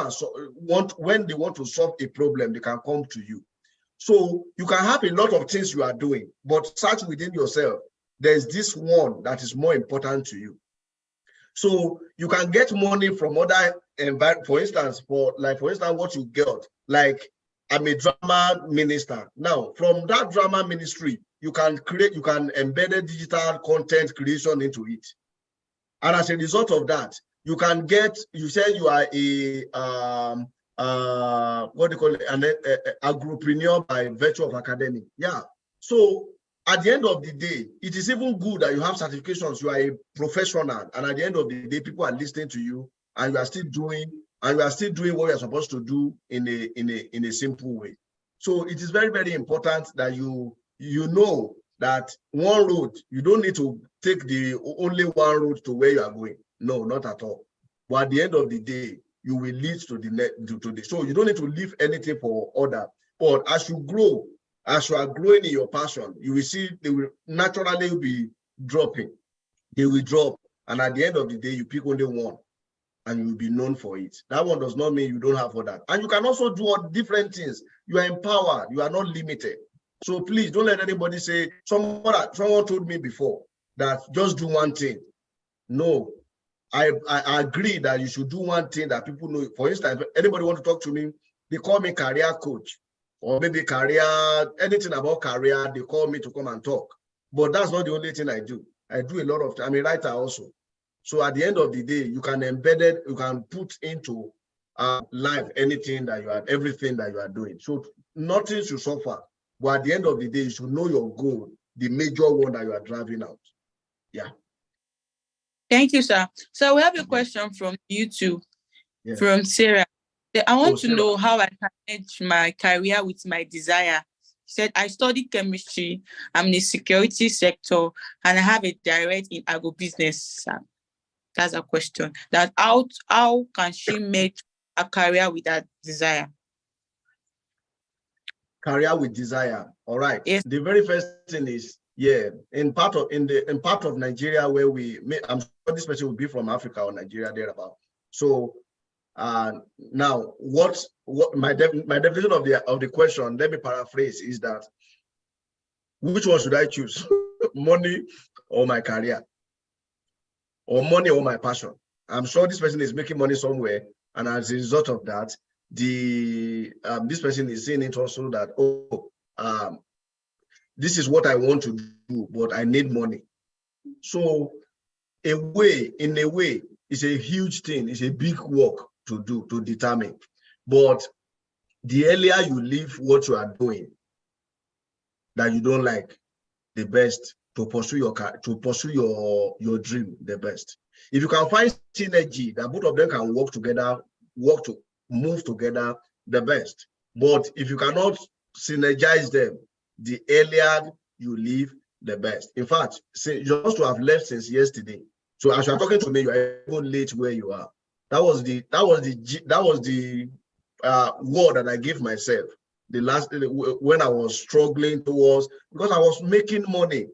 S1: when they want to solve a problem, they can come to you. So you can have a lot of things you are doing, but search within yourself. There's this one that is more important to you. So you can get money from other environments. For instance, what you get, like I'm a drama minister. Now, from that drama ministry, you can embed digital content creation into it. And as a result of that, you can get, you said you are what do you call it, an agripreneur by virtue of academic. Yeah. So at the end of the day, it is even good that you have certifications, you are a professional, and at the end of the day, people are listening to you, and you are still doing what you're supposed to do in a simple way. So it is very, very important that you know that one road, you don't need to take the only one road to where you are going. No, not at all. But at the end of the day, you will lead to the so you don't need to leave anything for other. But as you grow, as you are growing in your passion, you will see they will naturally be dropping. They will drop. And at the end of the day, you pick only one and you will be known for it. That one does not mean you don't have other. And you can also do all different things. You are empowered. You are not limited. So please don't let anybody say, someone told me before that just do one thing. No, I agree that you should do one thing that people know. For instance, if anybody want to talk to me, they call me career coach, or maybe anything about career, they call me to come and talk. But that's not the only thing I do. I do a lot of, I'm a writer also. So at the end of the day, you can embed it, you can put into life everything that you are doing. So nothing should suffer. But at the end of the day, you should know your goal, the major one that you are driving out. Yeah.
S2: Thank you, sir. So we have a question from YouTube, from Sarah. I want to know how I can manage my career with my desire. She said, I study chemistry, I'm in the security sector, and I have a direct in agribusiness. That's a question. That how can she make a career with that desire?
S1: Career with desire. All right.
S2: Yes.
S1: The very first thing is, in part of Nigeria where I'm sure this person will be from Africa or Nigeria thereabout. So now what my definition of the question, let me paraphrase, is that which one should I choose? Money or my career? Or money or my passion? I'm sure this person is making money somewhere, and as a result of that, this person is saying it also that, this is what I want to do, but I need money. So in a way, it's a huge thing. It's a big work to do, to determine. But the earlier you leave what you are doing that you don't like, the best to pursue your dream, the best. If you can find synergy that both of them can work together, move together, the best. But if you cannot synergize them, the earlier you leave, the best. In fact, just to have left since yesterday. So as you are talking to me, you are even late where you are. That was the word that I gave myself when I was struggling because I was making money.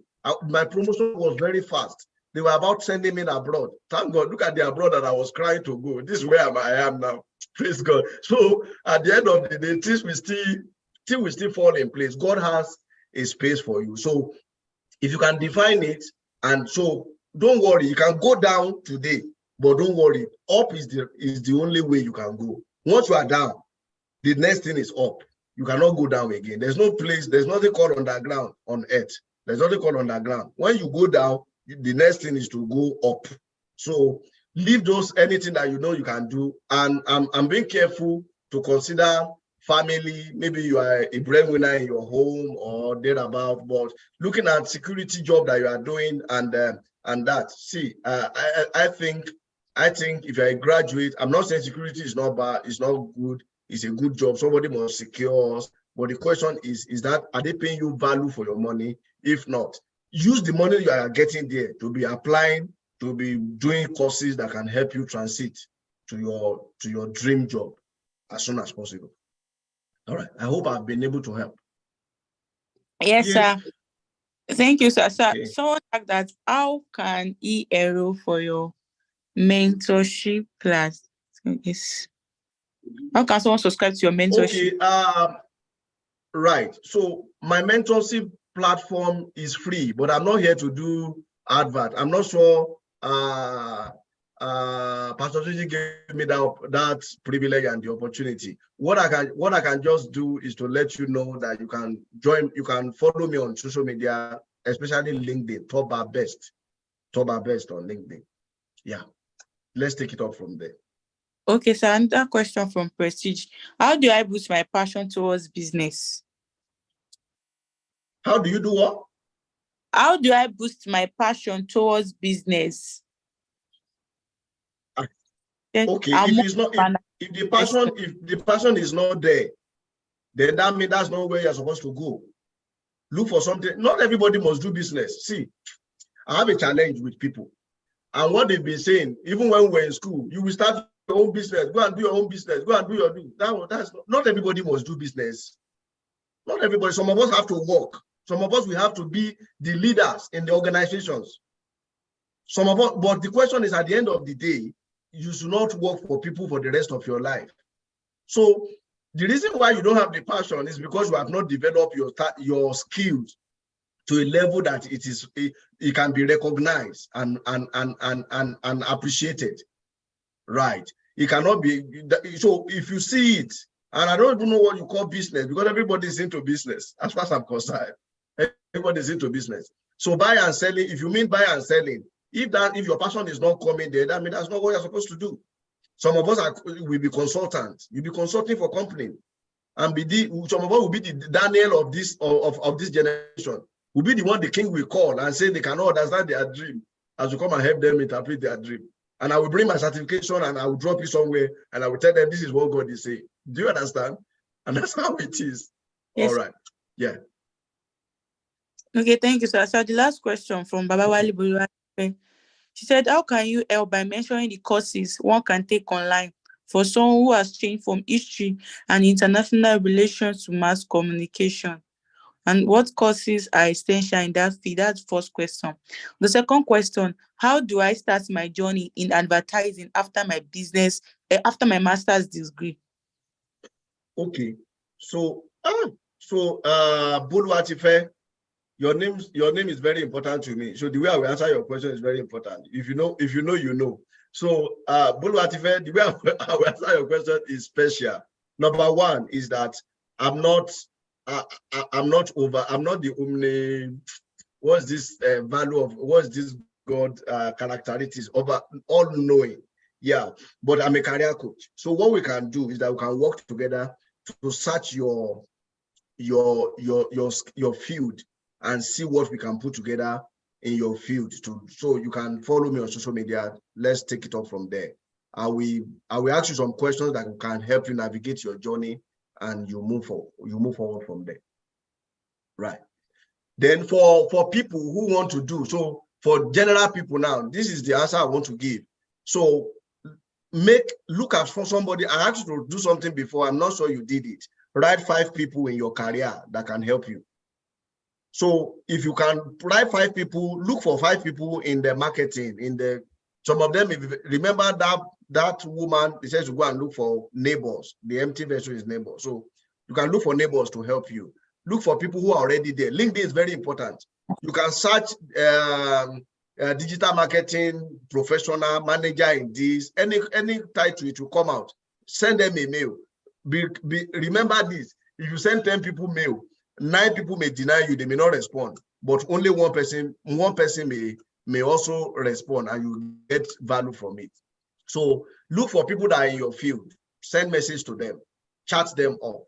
S1: My promotion was very fast. They were about sending me abroad. Thank God, look at the abroad that I was crying to go. This is where I am now. Praise God. So at the end of the day, things will still fall in place. God has a space for you. So if you can define it, and so don't worry, you can go down today, but don't worry, up is the only way you can go. Once you are down, the next thing is up. You cannot go down again. There's no place, there's nothing called underground on earth. There's nothing called underground. When you go down, the next thing is to go up. So leave anything that you know you can do. And I'm being careful to consider family. Maybe you are a breadwinner in your home or thereabout, but looking at security job that you are doing and that. See, I think if you're a graduate, I'm not saying security is not bad, it's not good, it's a good job. Somebody must secure us. But the question is that, are they paying you value for your money? If not, use the money you are getting there to be applying, to be doing courses that can help you transit to your dream job as soon as possible. All right. I hope I've been able to help.
S2: Yes, sir. Thank you, sir.
S1: Okay.
S2: Someone asked that, how can he enroll for your mentorship class? Yes. How can someone subscribe to your mentorship?
S1: Okay. Right. So my mentorship platform is free, but I'm not here to do advert. I'm not sure Pastor Gigi gave me that privilege and the opportunity. What I can just do is to let you know that you can join, you can follow me on social media, especially LinkedIn, TOBA Best on LinkedIn. Yeah. Let's take it up from there.
S2: Okay, so another question from Prestige. How do I boost my passion towards business?
S1: How do you do what?
S2: How do I boost my passion towards business?
S1: Okay, if the passion is not there, then that means that's not where you're supposed to go. Look for something. Not everybody must do business. See, I have a challenge with people. And what they've been saying, even when we're in school, you will start your own business, go and do your own business, go and do your do. That's not everybody must do business. Not everybody. Some of us have to work. Some of us, we have to be the leaders in the organizations. Some of us, but the question is, at the end of the day, you should not work for people for the rest of your life. So the reason why you don't have the passion is because you have not developed your skills to a level that it can be recognized and appreciated. Right. It cannot be. So if you see it, and I don't even know what you call business, because everybody is into business, as far as I'm concerned. Everybody is into business. So buy and selling, if you mean buy and selling, if your passion is not coming there, that means that's not what you're supposed to do. Some of us will be consultants. You'll be consulting for company, and some of us will be the Daniel of this generation. Will be the one the king will call and say they cannot understand their dream, as we come and help them interpret their dream. And I will bring my certification and I will drop it somewhere and I will tell them this is what God is saying. Do you understand? And that's how it is. Yes. All right. Yeah.
S2: Okay, thank you, sir. So the last question from Baba Wali Buluwa. She said, how can you help by mentioning the courses one can take online for someone who has changed from history and international relations to mass communication? And what courses are essential in that field? That's the first question. The second question, how do I start my journey in advertising after my master's degree?
S1: Okay. So Buluwatife, your name is very important to me. So the way I will answer your question is very important. If you know, you know. So Buluwatife, the way I will answer your question is special. Number one is that I'm not the only, what's this value of, what's this God characteristics of all knowing. Yeah, but I'm a career coach. So what we can do is that we can work together to search your field and see what we can put together in your field so you can follow me on social media. Let's take it up from there. I will ask you some questions that can help you navigate your journey and you move forward from there. Right. Then for people who want to do, so for general people now, this is the answer I want to give. So look at for somebody. I asked you to do something before. I'm not sure you did it. Write 5 people in your career that can help you. So if you can write 5 people, look for 5 people in the marketing, some of them, if you remember that woman, they said to go and look for neighbors. The empty version is neighbors. So you can look for neighbors to help you. Look for people who are already there. LinkedIn is very important. You can search digital marketing professional, manager in this, any title, it will come out. Send them a mail. Remember this, if you send 10 people mail, 9 people may deny you, they may not respond, but only one person may also respond and you get value from it. So look for people that are in your field, send message to them, chat them up,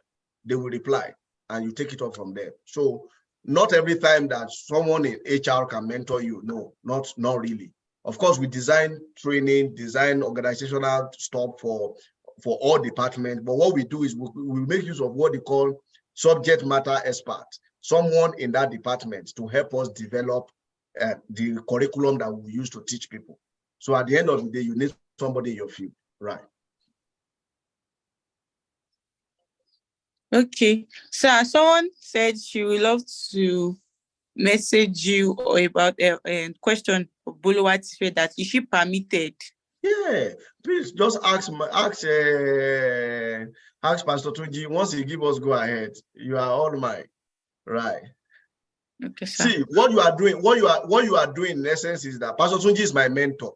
S1: they will reply and you take it up from there. So not every time that someone in HR can mentor you, no, not really. Of course, we design training, design organizational stuff for all departments, but what we do is we make use of what they call subject matter experts. someone in that department to help us develop the curriculum that we use to teach people. So at the end of the day, you need somebody in your field, right?
S2: Okay, so someone said she would love to message you or about a question of Boluwatife that is she permitted?
S1: Yeah, please just ask Pastor Tunji. Once he give us go ahead, you are all mine, right?
S2: Okay, sir.
S1: See what you are doing. What you are doing in essence is that Pastor Tunji is my mentor.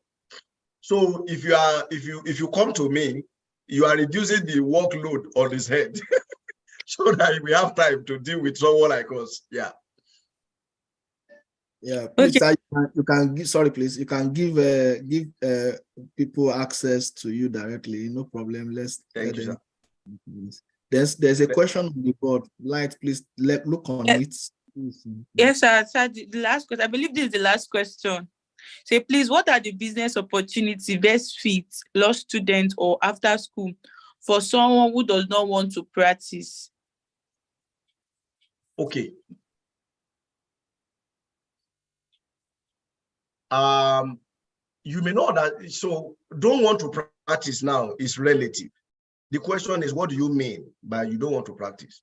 S1: So if you come to me, you are reducing the workload on his head, so that we have time to deal with someone like us. Yeah.
S10: Yeah, please, okay. You can give. Sorry, please. You can give people access to you directly. No problem. Let's
S1: thank you, sir.
S10: There's a question on the board. Light, please look on it.
S2: Yes, sir. The last question. I believe this is the last question. Say, please, what are the business opportunities best fit law students or after school for someone who does not want to practice?
S1: Okay. You may know that, so don't want to practice now is relative. The question is, what do you mean by you don't want to practice?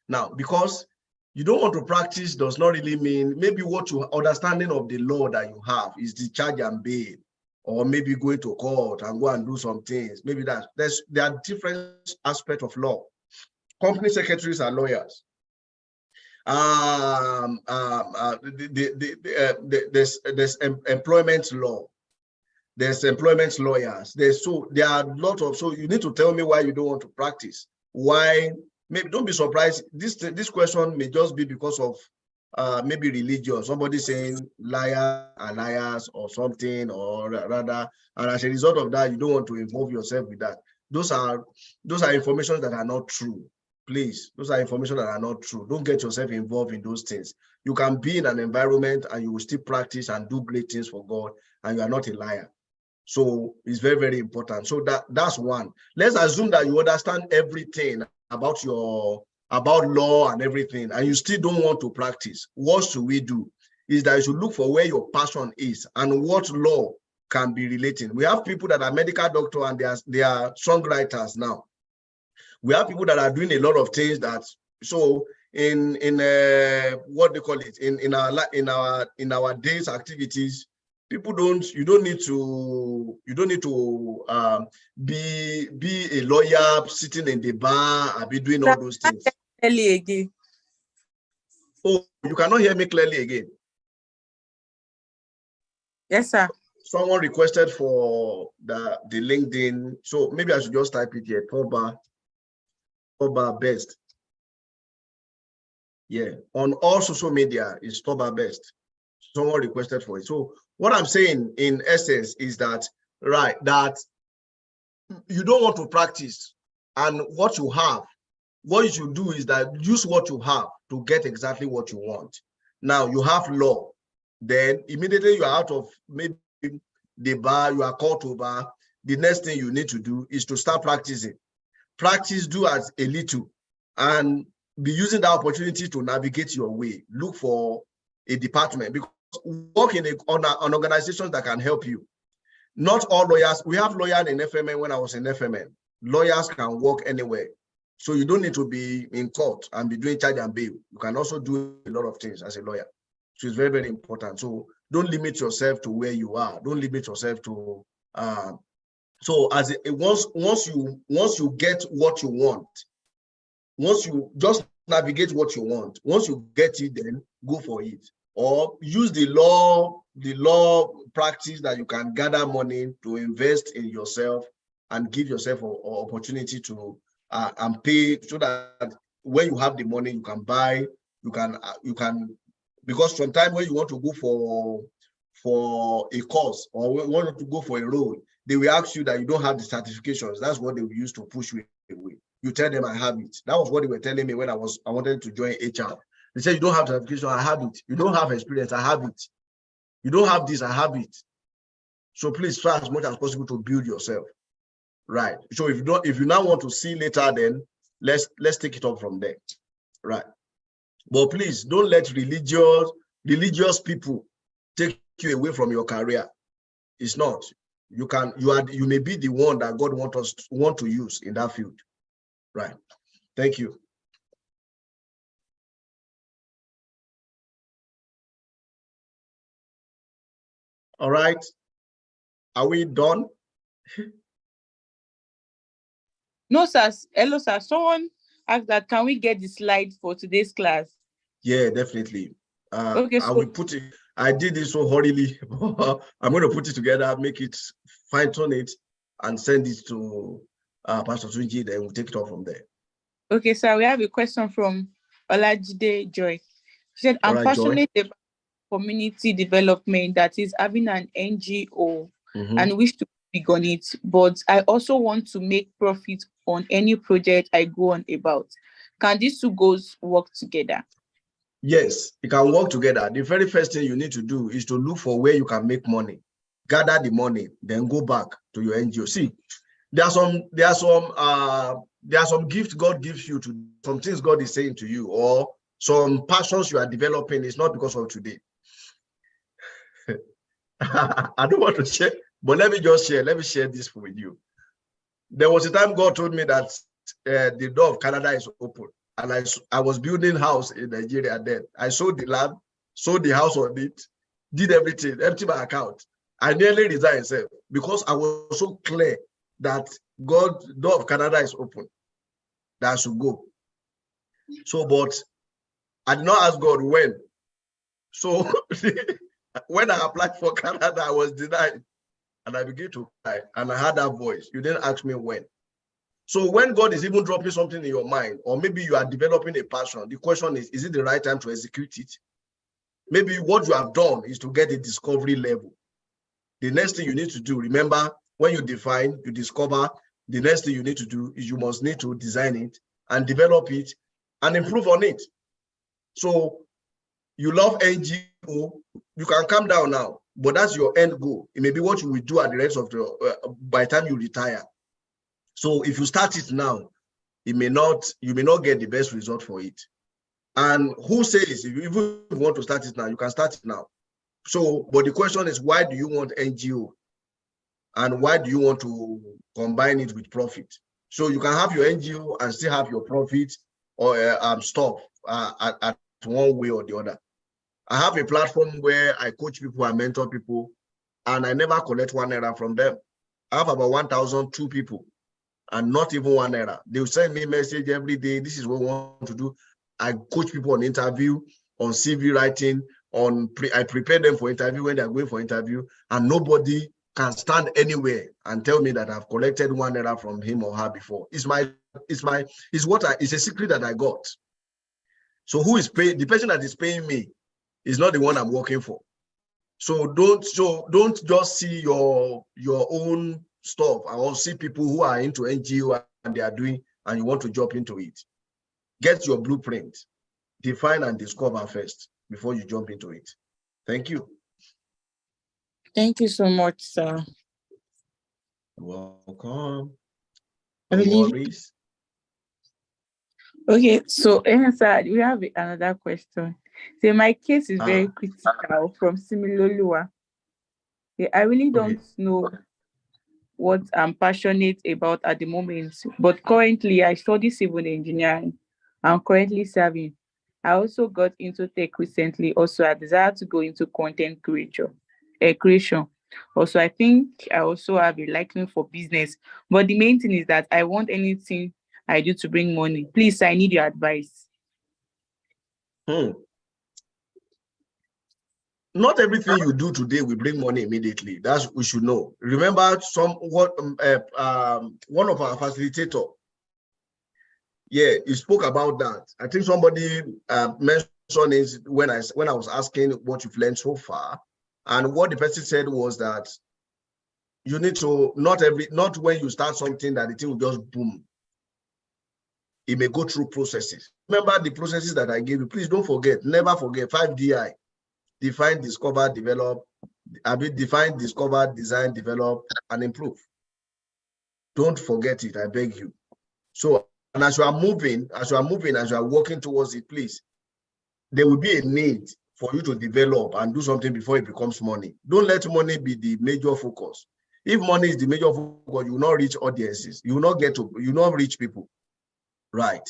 S1: Now, because you don't want to practice does not really mean maybe what your understanding of the law that you have is discharge and bail, or maybe going to court and go and do some things. Maybe there are different aspects of law. Company secretaries are lawyers. There's employment law. There's employment lawyers. There are a lot of, so you need to tell me why you don't want to practice. Why? Maybe don't be surprised. This question may just be because of maybe religion. Somebody saying liar are liars or something, or rather, and as a result of that, you don't want to involve yourself with that. Those are information that are not true. Please, those are information that are not true. Don't get yourself involved in those things. You can be in an environment and you will still practice and do great things for God, and you are not a liar. So it's very, very important. So that's one. Let's assume that you understand everything about law and everything, and you still don't want to practice. What should we do? Is that you should look for where your passion is and what law can be relating. We have people that are medical doctors and they are songwriters now. We have people that are doing a lot of things that, so in what they call it, in our days activities, people you don't need to be a lawyer sitting in the bar and be doing all those things.
S2: Again.
S1: Oh, you cannot hear me clearly again.
S2: Yes, sir.
S1: Someone requested for the LinkedIn, so maybe I should just type it here. TOBA best. Yeah, on all social media is TOBA best. Someone requested for it. So what I'm saying in essence is that, right, that you don't want to practice, and what you have, what you should do is that use what you have to get exactly what you want. Now you have law, then immediately you are out of maybe the bar, you are called to bar. The next thing you need to do is to start practicing. Practice, do as a little, and be using that opportunity to navigate your way. Look for a department, because work on organizations that can help you. Not all lawyers, we have lawyers in FMN. When I was in FMN, lawyers can work anywhere. So you don't need to be in court and be doing charge and bail. You can also do a lot of things as a lawyer. So it's very, very important. So don't limit yourself to where you are. Don't limit yourself to so once you get what you want, once you just navigate what you want, once you get it, then go for it. Or use the law practice that you can gather money to invest in yourself and give yourself an opportunity to and pay, so that when you have the money, you can buy, you can, because sometimes when you want to go for a course or want to go for a role, they will ask you that you don't have the certifications. That's what they will use to push you away. You tell them, I have it. That was what they were telling me when I wanted to join HR. They said, you don't have certification, I have it. You don't have experience, I have it. You don't have this, I have it. So please try as much as possible to build yourself. Right. So if you now want to see later, then let's take it up from there. Right. But please don't let religious people take you away from your career. It's not. You may be the one that God want to use in that field. Right. Thank you. All right. Are we done?
S2: No, sir. Hello, sir. Someone asked that, can we get the slide for today's class?
S1: Yeah, definitely.
S2: Okay,
S1: I will put it. I did it so hurriedly. I'm going to put it together, make it, fine-tune it, and send it to Pastor Tunji. Then we'll take it off from there.
S2: Okay, sir. We have a question from Olajide Joy. She said, I'm passionate about community development, that is having an NGO, and wish to be on it, but I also want to make profit on any project I go on about. Can these two goals work together?
S1: Yes, it can work together. The very first thing you need to do is to look for where you can make money, gather the money, then go back to your NGO. See, there are some gifts God gives you, to some things God is saying to you, or some passions you are developing. It's not because of today. I don't want to share, but let me just share. Let me share this with you. There was a time God told me that the door of Canada is open, and I was building house in Nigeria then. I sold the land, sold the house on it, did everything, empty my account. I nearly resigned because I was so clear that God, door of Canada is open, that I should go. So, but I did not ask God when. So when I applied for Canada, I was denied. And I began to cry, and I had that voice. You didn't ask me when. So when God is even dropping something in your mind, or maybe you are developing a passion, the question is it the right time to execute it? Maybe what you have done is to get a discovery level. The next thing you need to do, remember, when you define, you discover, the next thing you need to do is you must need to design it and develop it and improve on it. So you love NGO, you can calm down now, but that's your end goal. It may be what you will do at the rest of the by the time you retire. So if you start it now, you may not get the best result for it. And who says if you even want to start it now, you can start it now. So, but the question is, why do you want NGO? And why do you want to combine it with profit? So you can have your NGO and still have your profit or stuff at one way or the other. I have a platform where I coach people and mentor people, and I never collect ₦1 from them. I have about 1,002 people, and not even ₦1. They'll send me a message every day. This is what we want to do. I coach people on interview, on CV writing, I prepare them for interview when they're going for interview, and nobody can stand anywhere and tell me that I've collected ₦1 from him or her before. It's a secret that I got. So who is paying? The person that is paying me is not the one I'm working for. So don't just see your own stuff. I will see people who are into NGO and they are doing, and you want to jump into it. Get your blueprint, define and discover first before you jump into it. Thank you.
S2: Thank you so much, sir.
S1: Welcome.
S2: No worries. Okay, so sir, we have another question. So my case is very critical from Similolua. I really don't know what I'm passionate about at the moment, but currently I study civil engineering. I'm currently serving. I also got into tech recently. Also, I desire to go into content creation. Also, I think I also have a liking for business. But the main thing is that I want anything I do to bring money. Please, I need your advice.
S1: Not everything you do today will bring money immediately. That's we should know. Remember, one of our facilitator, he spoke about that. I think somebody mentioned it when I was asking what you've learned so far, and what the person said was that you need to not when you start something that the thing will just boom. It may go through processes. Remember the processes that I gave you. Please don't forget. Never forget 5DI. Define, discover, develop. Define, discover, design, develop, and improve. Don't forget it, I beg you. So, and as you are moving, as you are working towards it, please there will be a need for you to develop and do something before it becomes money. Don't let money be the major focus. If money is the major focus, you will not reach audiences. You will not you will not reach people, right?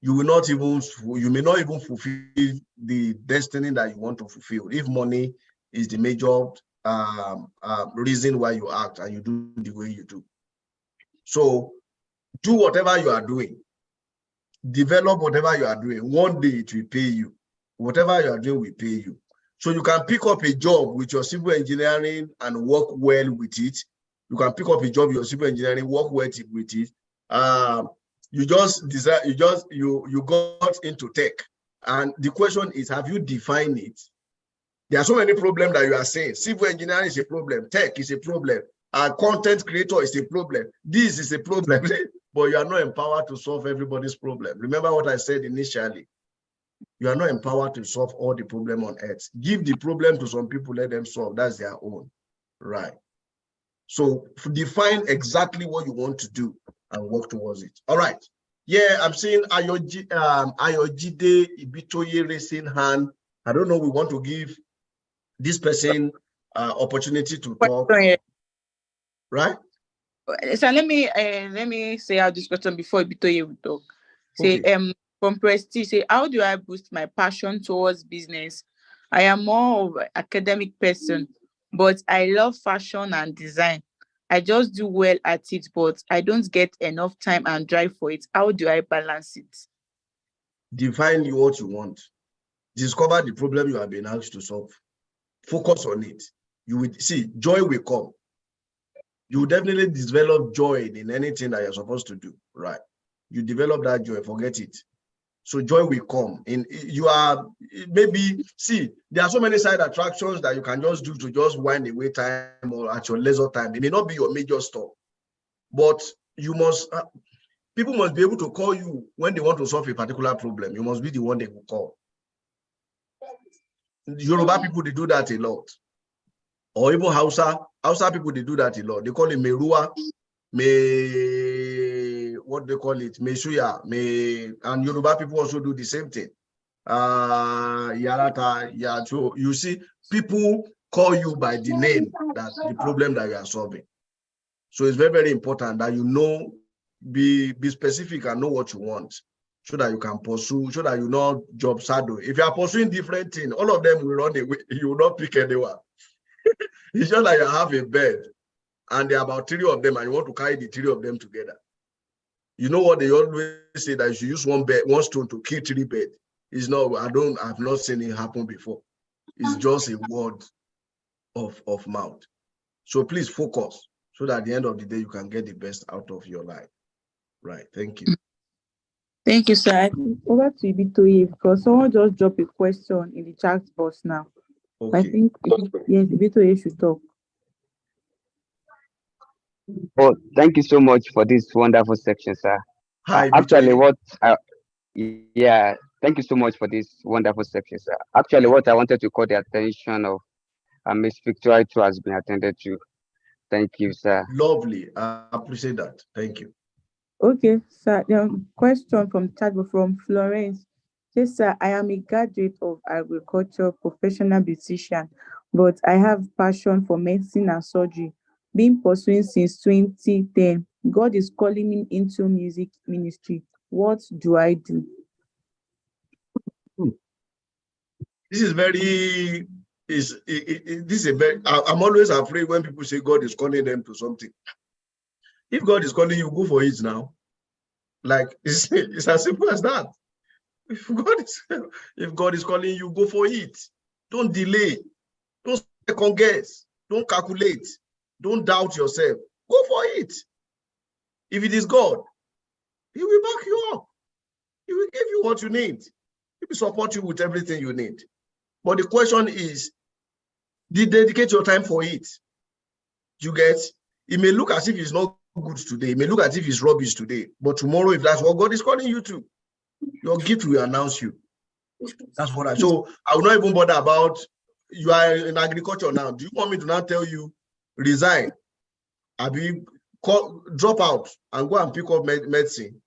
S1: You will not even, you may not even fulfill the destiny that you want to fulfill if money is the major reason why you act and you do the way you do. So do whatever you are doing. Develop whatever you are doing. One day it will pay you. Whatever you are doing will pay you. So you can pick up a job with your civil engineering and work well with it. You can pick up a job with your civil engineering, work well with it. You just decide, you got into tech. And the question is, have you defined it? There are so many problems that you are saying. Civil engineering is a problem. Tech is a problem. Content creator is a problem. This is a problem. But you are not empowered to solve everybody's problem. Remember what I said initially. You are not empowered to solve all the problem on earth. Give the problem to some people, let them solve. That's their own. Right. So define exactly what you want to do and work towards it. All right. Yeah, I'm seeing Ayojide Ibitoye raising hand. I don't know, we want to give this person opportunity to talk. Right?
S2: So let me say out this question before Ibitoye will talk. Say, okay. From Prestige, say, how do I boost my passion towards business? I am more of an academic person, but I love fashion and design. I just do well at it, but I don't get enough time and drive for it. How do I balance it?
S1: Define what you want. Discover the problem you have been asked to solve. Focus on it. You will see, joy will come. You will definitely develop joy in anything that you're supposed to do, right? You develop that joy, forget it. So joy will come. You are maybe, see, there are so many side attractions that you can just do to just wind away time or at your leisure time. It may not be your major stop, but you must, people must be able to call you when they want to solve a particular problem. You must be the one they will call. Yoruba people, they do that a lot. Or even Hausa people, they do that a lot. They call it Merua, what they call it, Meshuya, and Yoruba people also do the same thing. Yarata, Yacho. You see, people call you by the name, that the problem that you are solving. So it's very, very important that you know, be specific and know what you want, so that you can pursue, so that you know job saddle. If you are pursuing different things, all of them will run away. You will not pick anyone. It's just like you have a bed and there are about 3 of them and you want to carry the 3 of them together. You know what they always say, that you should use one stone to kill 3 birds. It's not, I've not seen it happen before. It's just a word of mouth. So please focus, so that at the end of the day, you can get the best out of your life. Right. Thank you.
S2: Thank you, sir. Over to Ibitoye, because someone just dropped a question in the chat box now. Okay. I think, yes, Ibitoye should talk.
S11: Oh, thank you so much for this wonderful section, sir.
S1: Hi,
S11: actually, thank you so much for this wonderful section, sir. Actually, what I wanted to call the attention of Ms. Victoria has been attended to. Thank you, sir.
S1: Lovely. I appreciate that. Thank you.
S2: Okay, sir. Question from Chadbo from Florence. Yes, sir. I am a graduate of agriculture, professional beautician, but I have passion for medicine and surgery. Been pursuing since 2010. God is calling me into music ministry. What do I do?
S1: This is very, this is a very, I'm always afraid when people say God is calling them to something. If God is calling you, go for it now. Like, it's as simple as that. If God is calling you, go for it. Don't delay. Don't second guess. Don't calculate. Don't doubt yourself. Go for it. If it is God, He will back you up. He will give you what you need. He will support you with everything you need. But the question is, dedicate your time for it. You get? It may look as if it's not good today. It may look as if it's rubbish today. But tomorrow, if that's what God is calling you to, your gift will announce you. That's what so I will not even bother about, you are in agriculture now. Do you want me to now tell you, resign? Drop out and go and pick up medicine?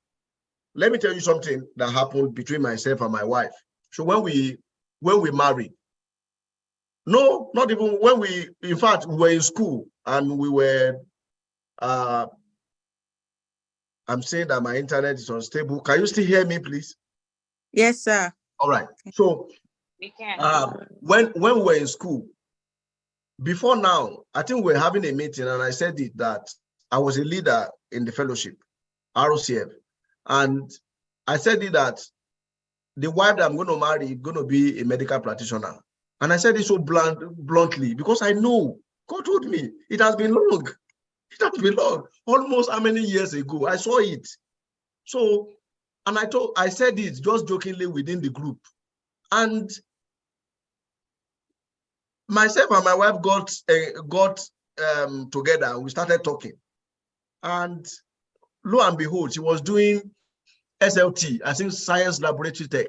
S1: Let me tell you something that happened between myself and my wife. So when we when we married. No, not even when we, in fact, we were in school and we were, I'm saying that my internet is unstable. Can you still hear me, please?
S2: Yes, sir.
S1: All right. So
S5: We can.
S1: when we were in school, before now, I think we were having a meeting and I said it that I was a leader in the fellowship, ROCF. And I said it that the wife that I'm going to marry is going to be a medical practitioner. And I said it so bluntly because I know God told me it has been long. It has been long. Almost how many years ago? I saw it. So, and I said it just jokingly within the group. And myself and my wife got together and we started talking. And lo and behold, she was doing SLT, I think Science Laboratory Tech.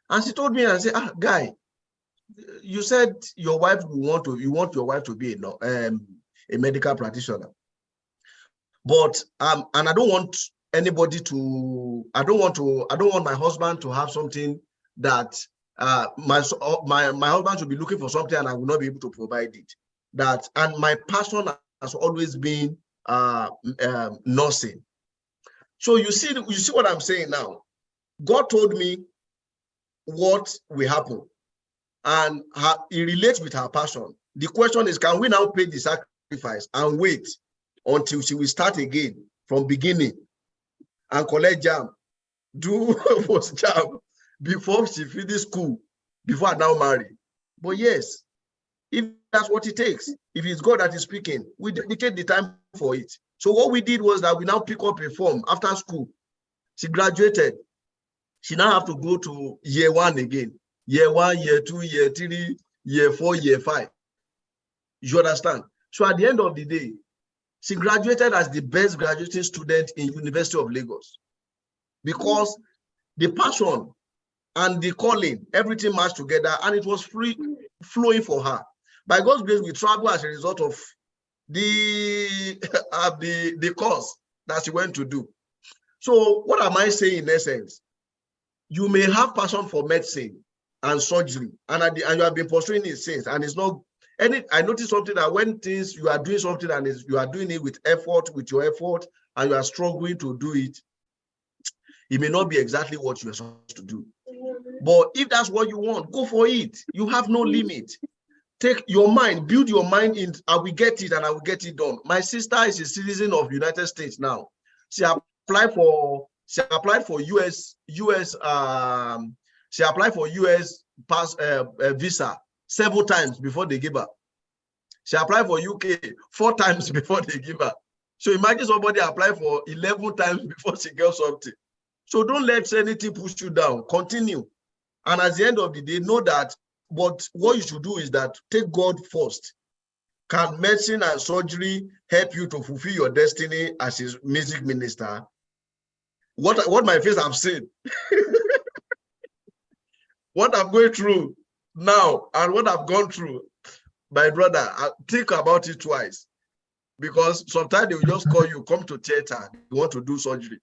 S1: And she told me, and I said, Guy, you said your wife you want your wife to be a medical practitioner. But and I don't want anybody to, I don't want my husband to have something that my husband should be looking for something and I will not be able to provide it. That, and my passion has always been nursing. So you see what I'm saying now. God told me what will happen, and it relates with her passion. The question is, can we now pay the sacrifice and wait until she will start again from beginning and collect jam, do post jam before she finish school, before I now marry? But yes, if that's what it takes, if it's God that is speaking, we dedicate the time for it. So what we did was that we now pick up a form after school. She graduated. She now have to go to year 1 again. Year 1, year 2, year 3, year 4, year 5. You understand? So at the end of the day, she graduated as the best graduating student in University of Lagos because the passion and the calling, everything matched together, and it was flowing for her. By God's grace, we travel as a result of the course that she went to do. So what am I saying in essence? You may have passion for medicine and surgery, and you have been pursuing it since, and it's not any. I noticed something that when you are doing something and you are doing it with your effort, and you are struggling to do it, it may not be exactly what you are supposed to do. But if that's what you want, go for it. You have no limit. Take your mind, build your mind in, I will get it and I will get it done. My sister is a citizen of United States now. She applied for US visa several times before they give her. She applied for UK 4 times before they give her. So imagine somebody apply for 11 times before she gets something. So don't let anything push you down. Continue. And at the end of the day, know that, but what you should do is that take God first. Can medicine and surgery help you to fulfill your destiny as a music minister? What my face have seen, what I'm going through now and what I've gone through, my brother, think about it twice. Because sometimes they will just call you, come to theater, you want to do surgery.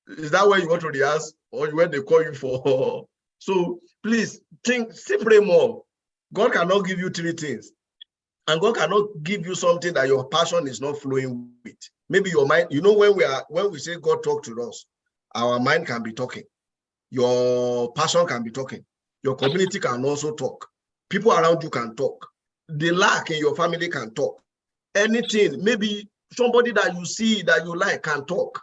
S1: Is that where you want to rehearse or when they call you for? So please still pray more. God cannot give you 3 things. And God cannot give you something that your passion is not flowing with. Maybe your mind, when we say God talk to us, our mind can be talking. Your passion can be talking. Your community can also talk. People around you can talk. The lack in your family can talk. Anything, maybe somebody that you see that you like can talk.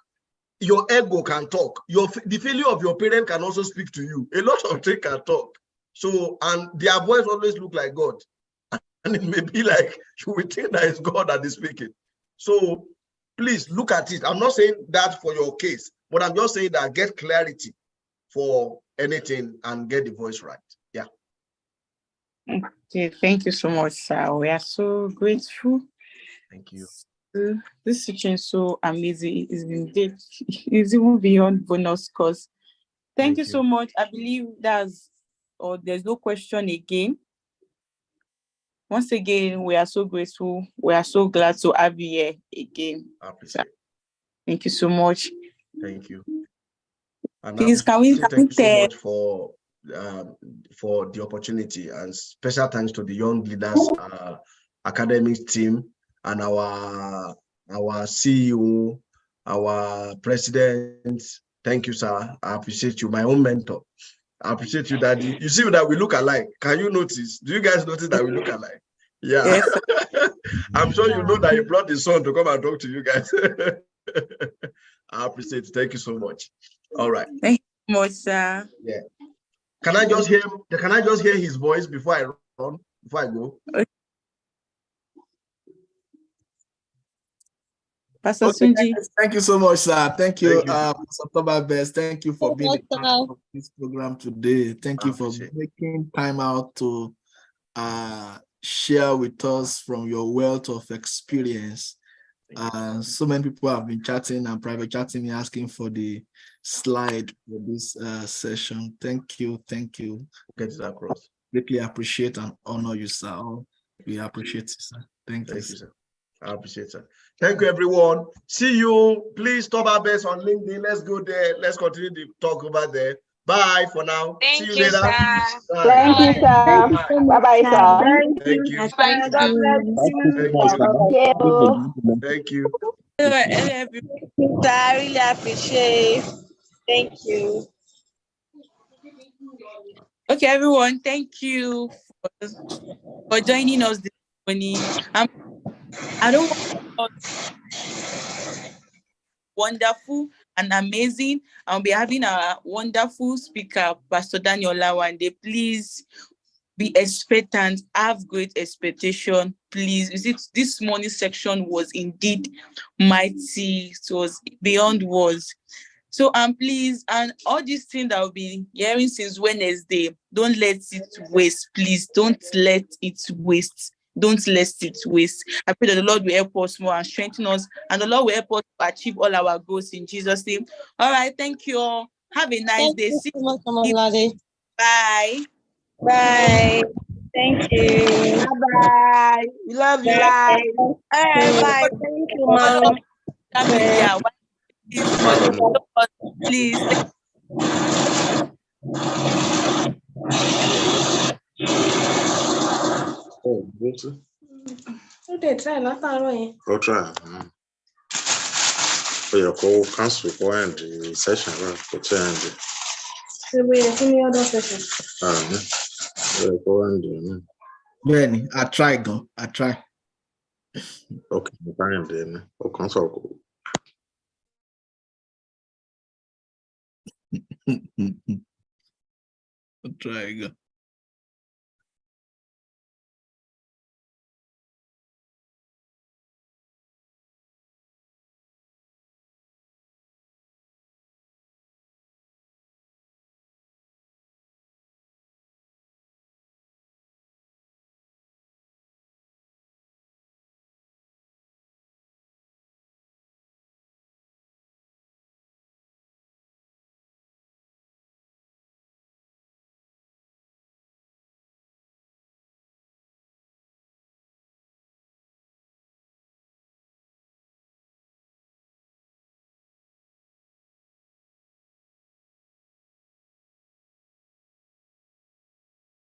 S1: Your ego can talk. The failure of your parent can also speak to you. A lot of things can talk. So, and their voice always look like God. And it may be like you will think that it's God that is speaking. So please look at it. I'm not saying that for your case, but I'm just saying that get clarity for anything and get the voice right. Yeah.
S2: Okay, thank you so much, sir. We are so grateful.
S1: Thank you.
S2: This teaching is so amazing. It's even beyond bonus course. Thank you so much. I believe there's no question again. Once again, we are so grateful. We are so glad to have you here again.
S1: I appreciate it.
S2: Thank you so much.
S1: Thank you. And
S2: please, can we
S1: thank you so much for for the opportunity, and special thanks to the Young Leaders academic team and our CEO, our president. Thank you, sir. I appreciate you, my own mentor. I appreciate you, Daddy. You see that we look alike. Can you notice? Do you guys notice that we look alike? Yeah.
S2: Yes.
S1: I'm sure you know that he brought his son to come and talk to you guys. I appreciate it. Thank you so much. All right.
S2: Thank you so much, sir.
S1: Yeah. Can I just hear his voice before I run? Before I go?
S2: Okay. Pastor
S10: Okay,
S2: Sunji.
S10: thank you so much, sir. Thank you,
S1: Thank
S10: Pastor TOBA Best. Thank you for being a part of this program today. Thank you for making time out to share with us from your wealth of experience. So many people have been chatting and private chatting, asking for the slide for this session. Thank you.
S1: Get it across.
S10: Greatly appreciate and honor you, sir. We appreciate you, sir. Thank you,
S1: sir. I appreciate it. Thank you, everyone. See you. Please TOBA Best on LinkedIn. Let's go there. Let's continue the talk over there. Bye for now.
S5: Thank
S1: See you
S5: you,
S1: later.
S5: sir.
S7: Thank you, sir. Bye-bye, sir.
S1: Thank you.
S5: Bye,
S8: God bless you.
S1: Thank you.
S2: Everyone.
S8: I really appreciate. Thank you.
S2: Okay, everyone. Thank you for joining us this morning. I don't want wonderful and amazing. I'll be having a wonderful speaker, Pastor Daniel Lawande. Please be expectant, have great expectation. Please, this morning's section was indeed mighty. It was beyond words. So please, and all these things that I've been hearing since Wednesday, don't let it waste. Please don't let it waste. Don't let it waste. I pray that the Lord will help us more and strengthen us, and the Lord will help us to achieve all our goals in Jesus' name. All right, thank you all. Have a nice day. See you. Bye.
S8: Bye. Thank you.
S4: Bye-bye. We love you. Bye.
S8: Bye. Thank you, Mom.
S2: Media. Please.
S6: Oh, good. Go try. So your call cancel for end the session, right? Go try and
S8: Any other session?
S6: go and
S10: Benny, I try go. I try.
S6: okay, fine then. Go cancel.
S10: I try go.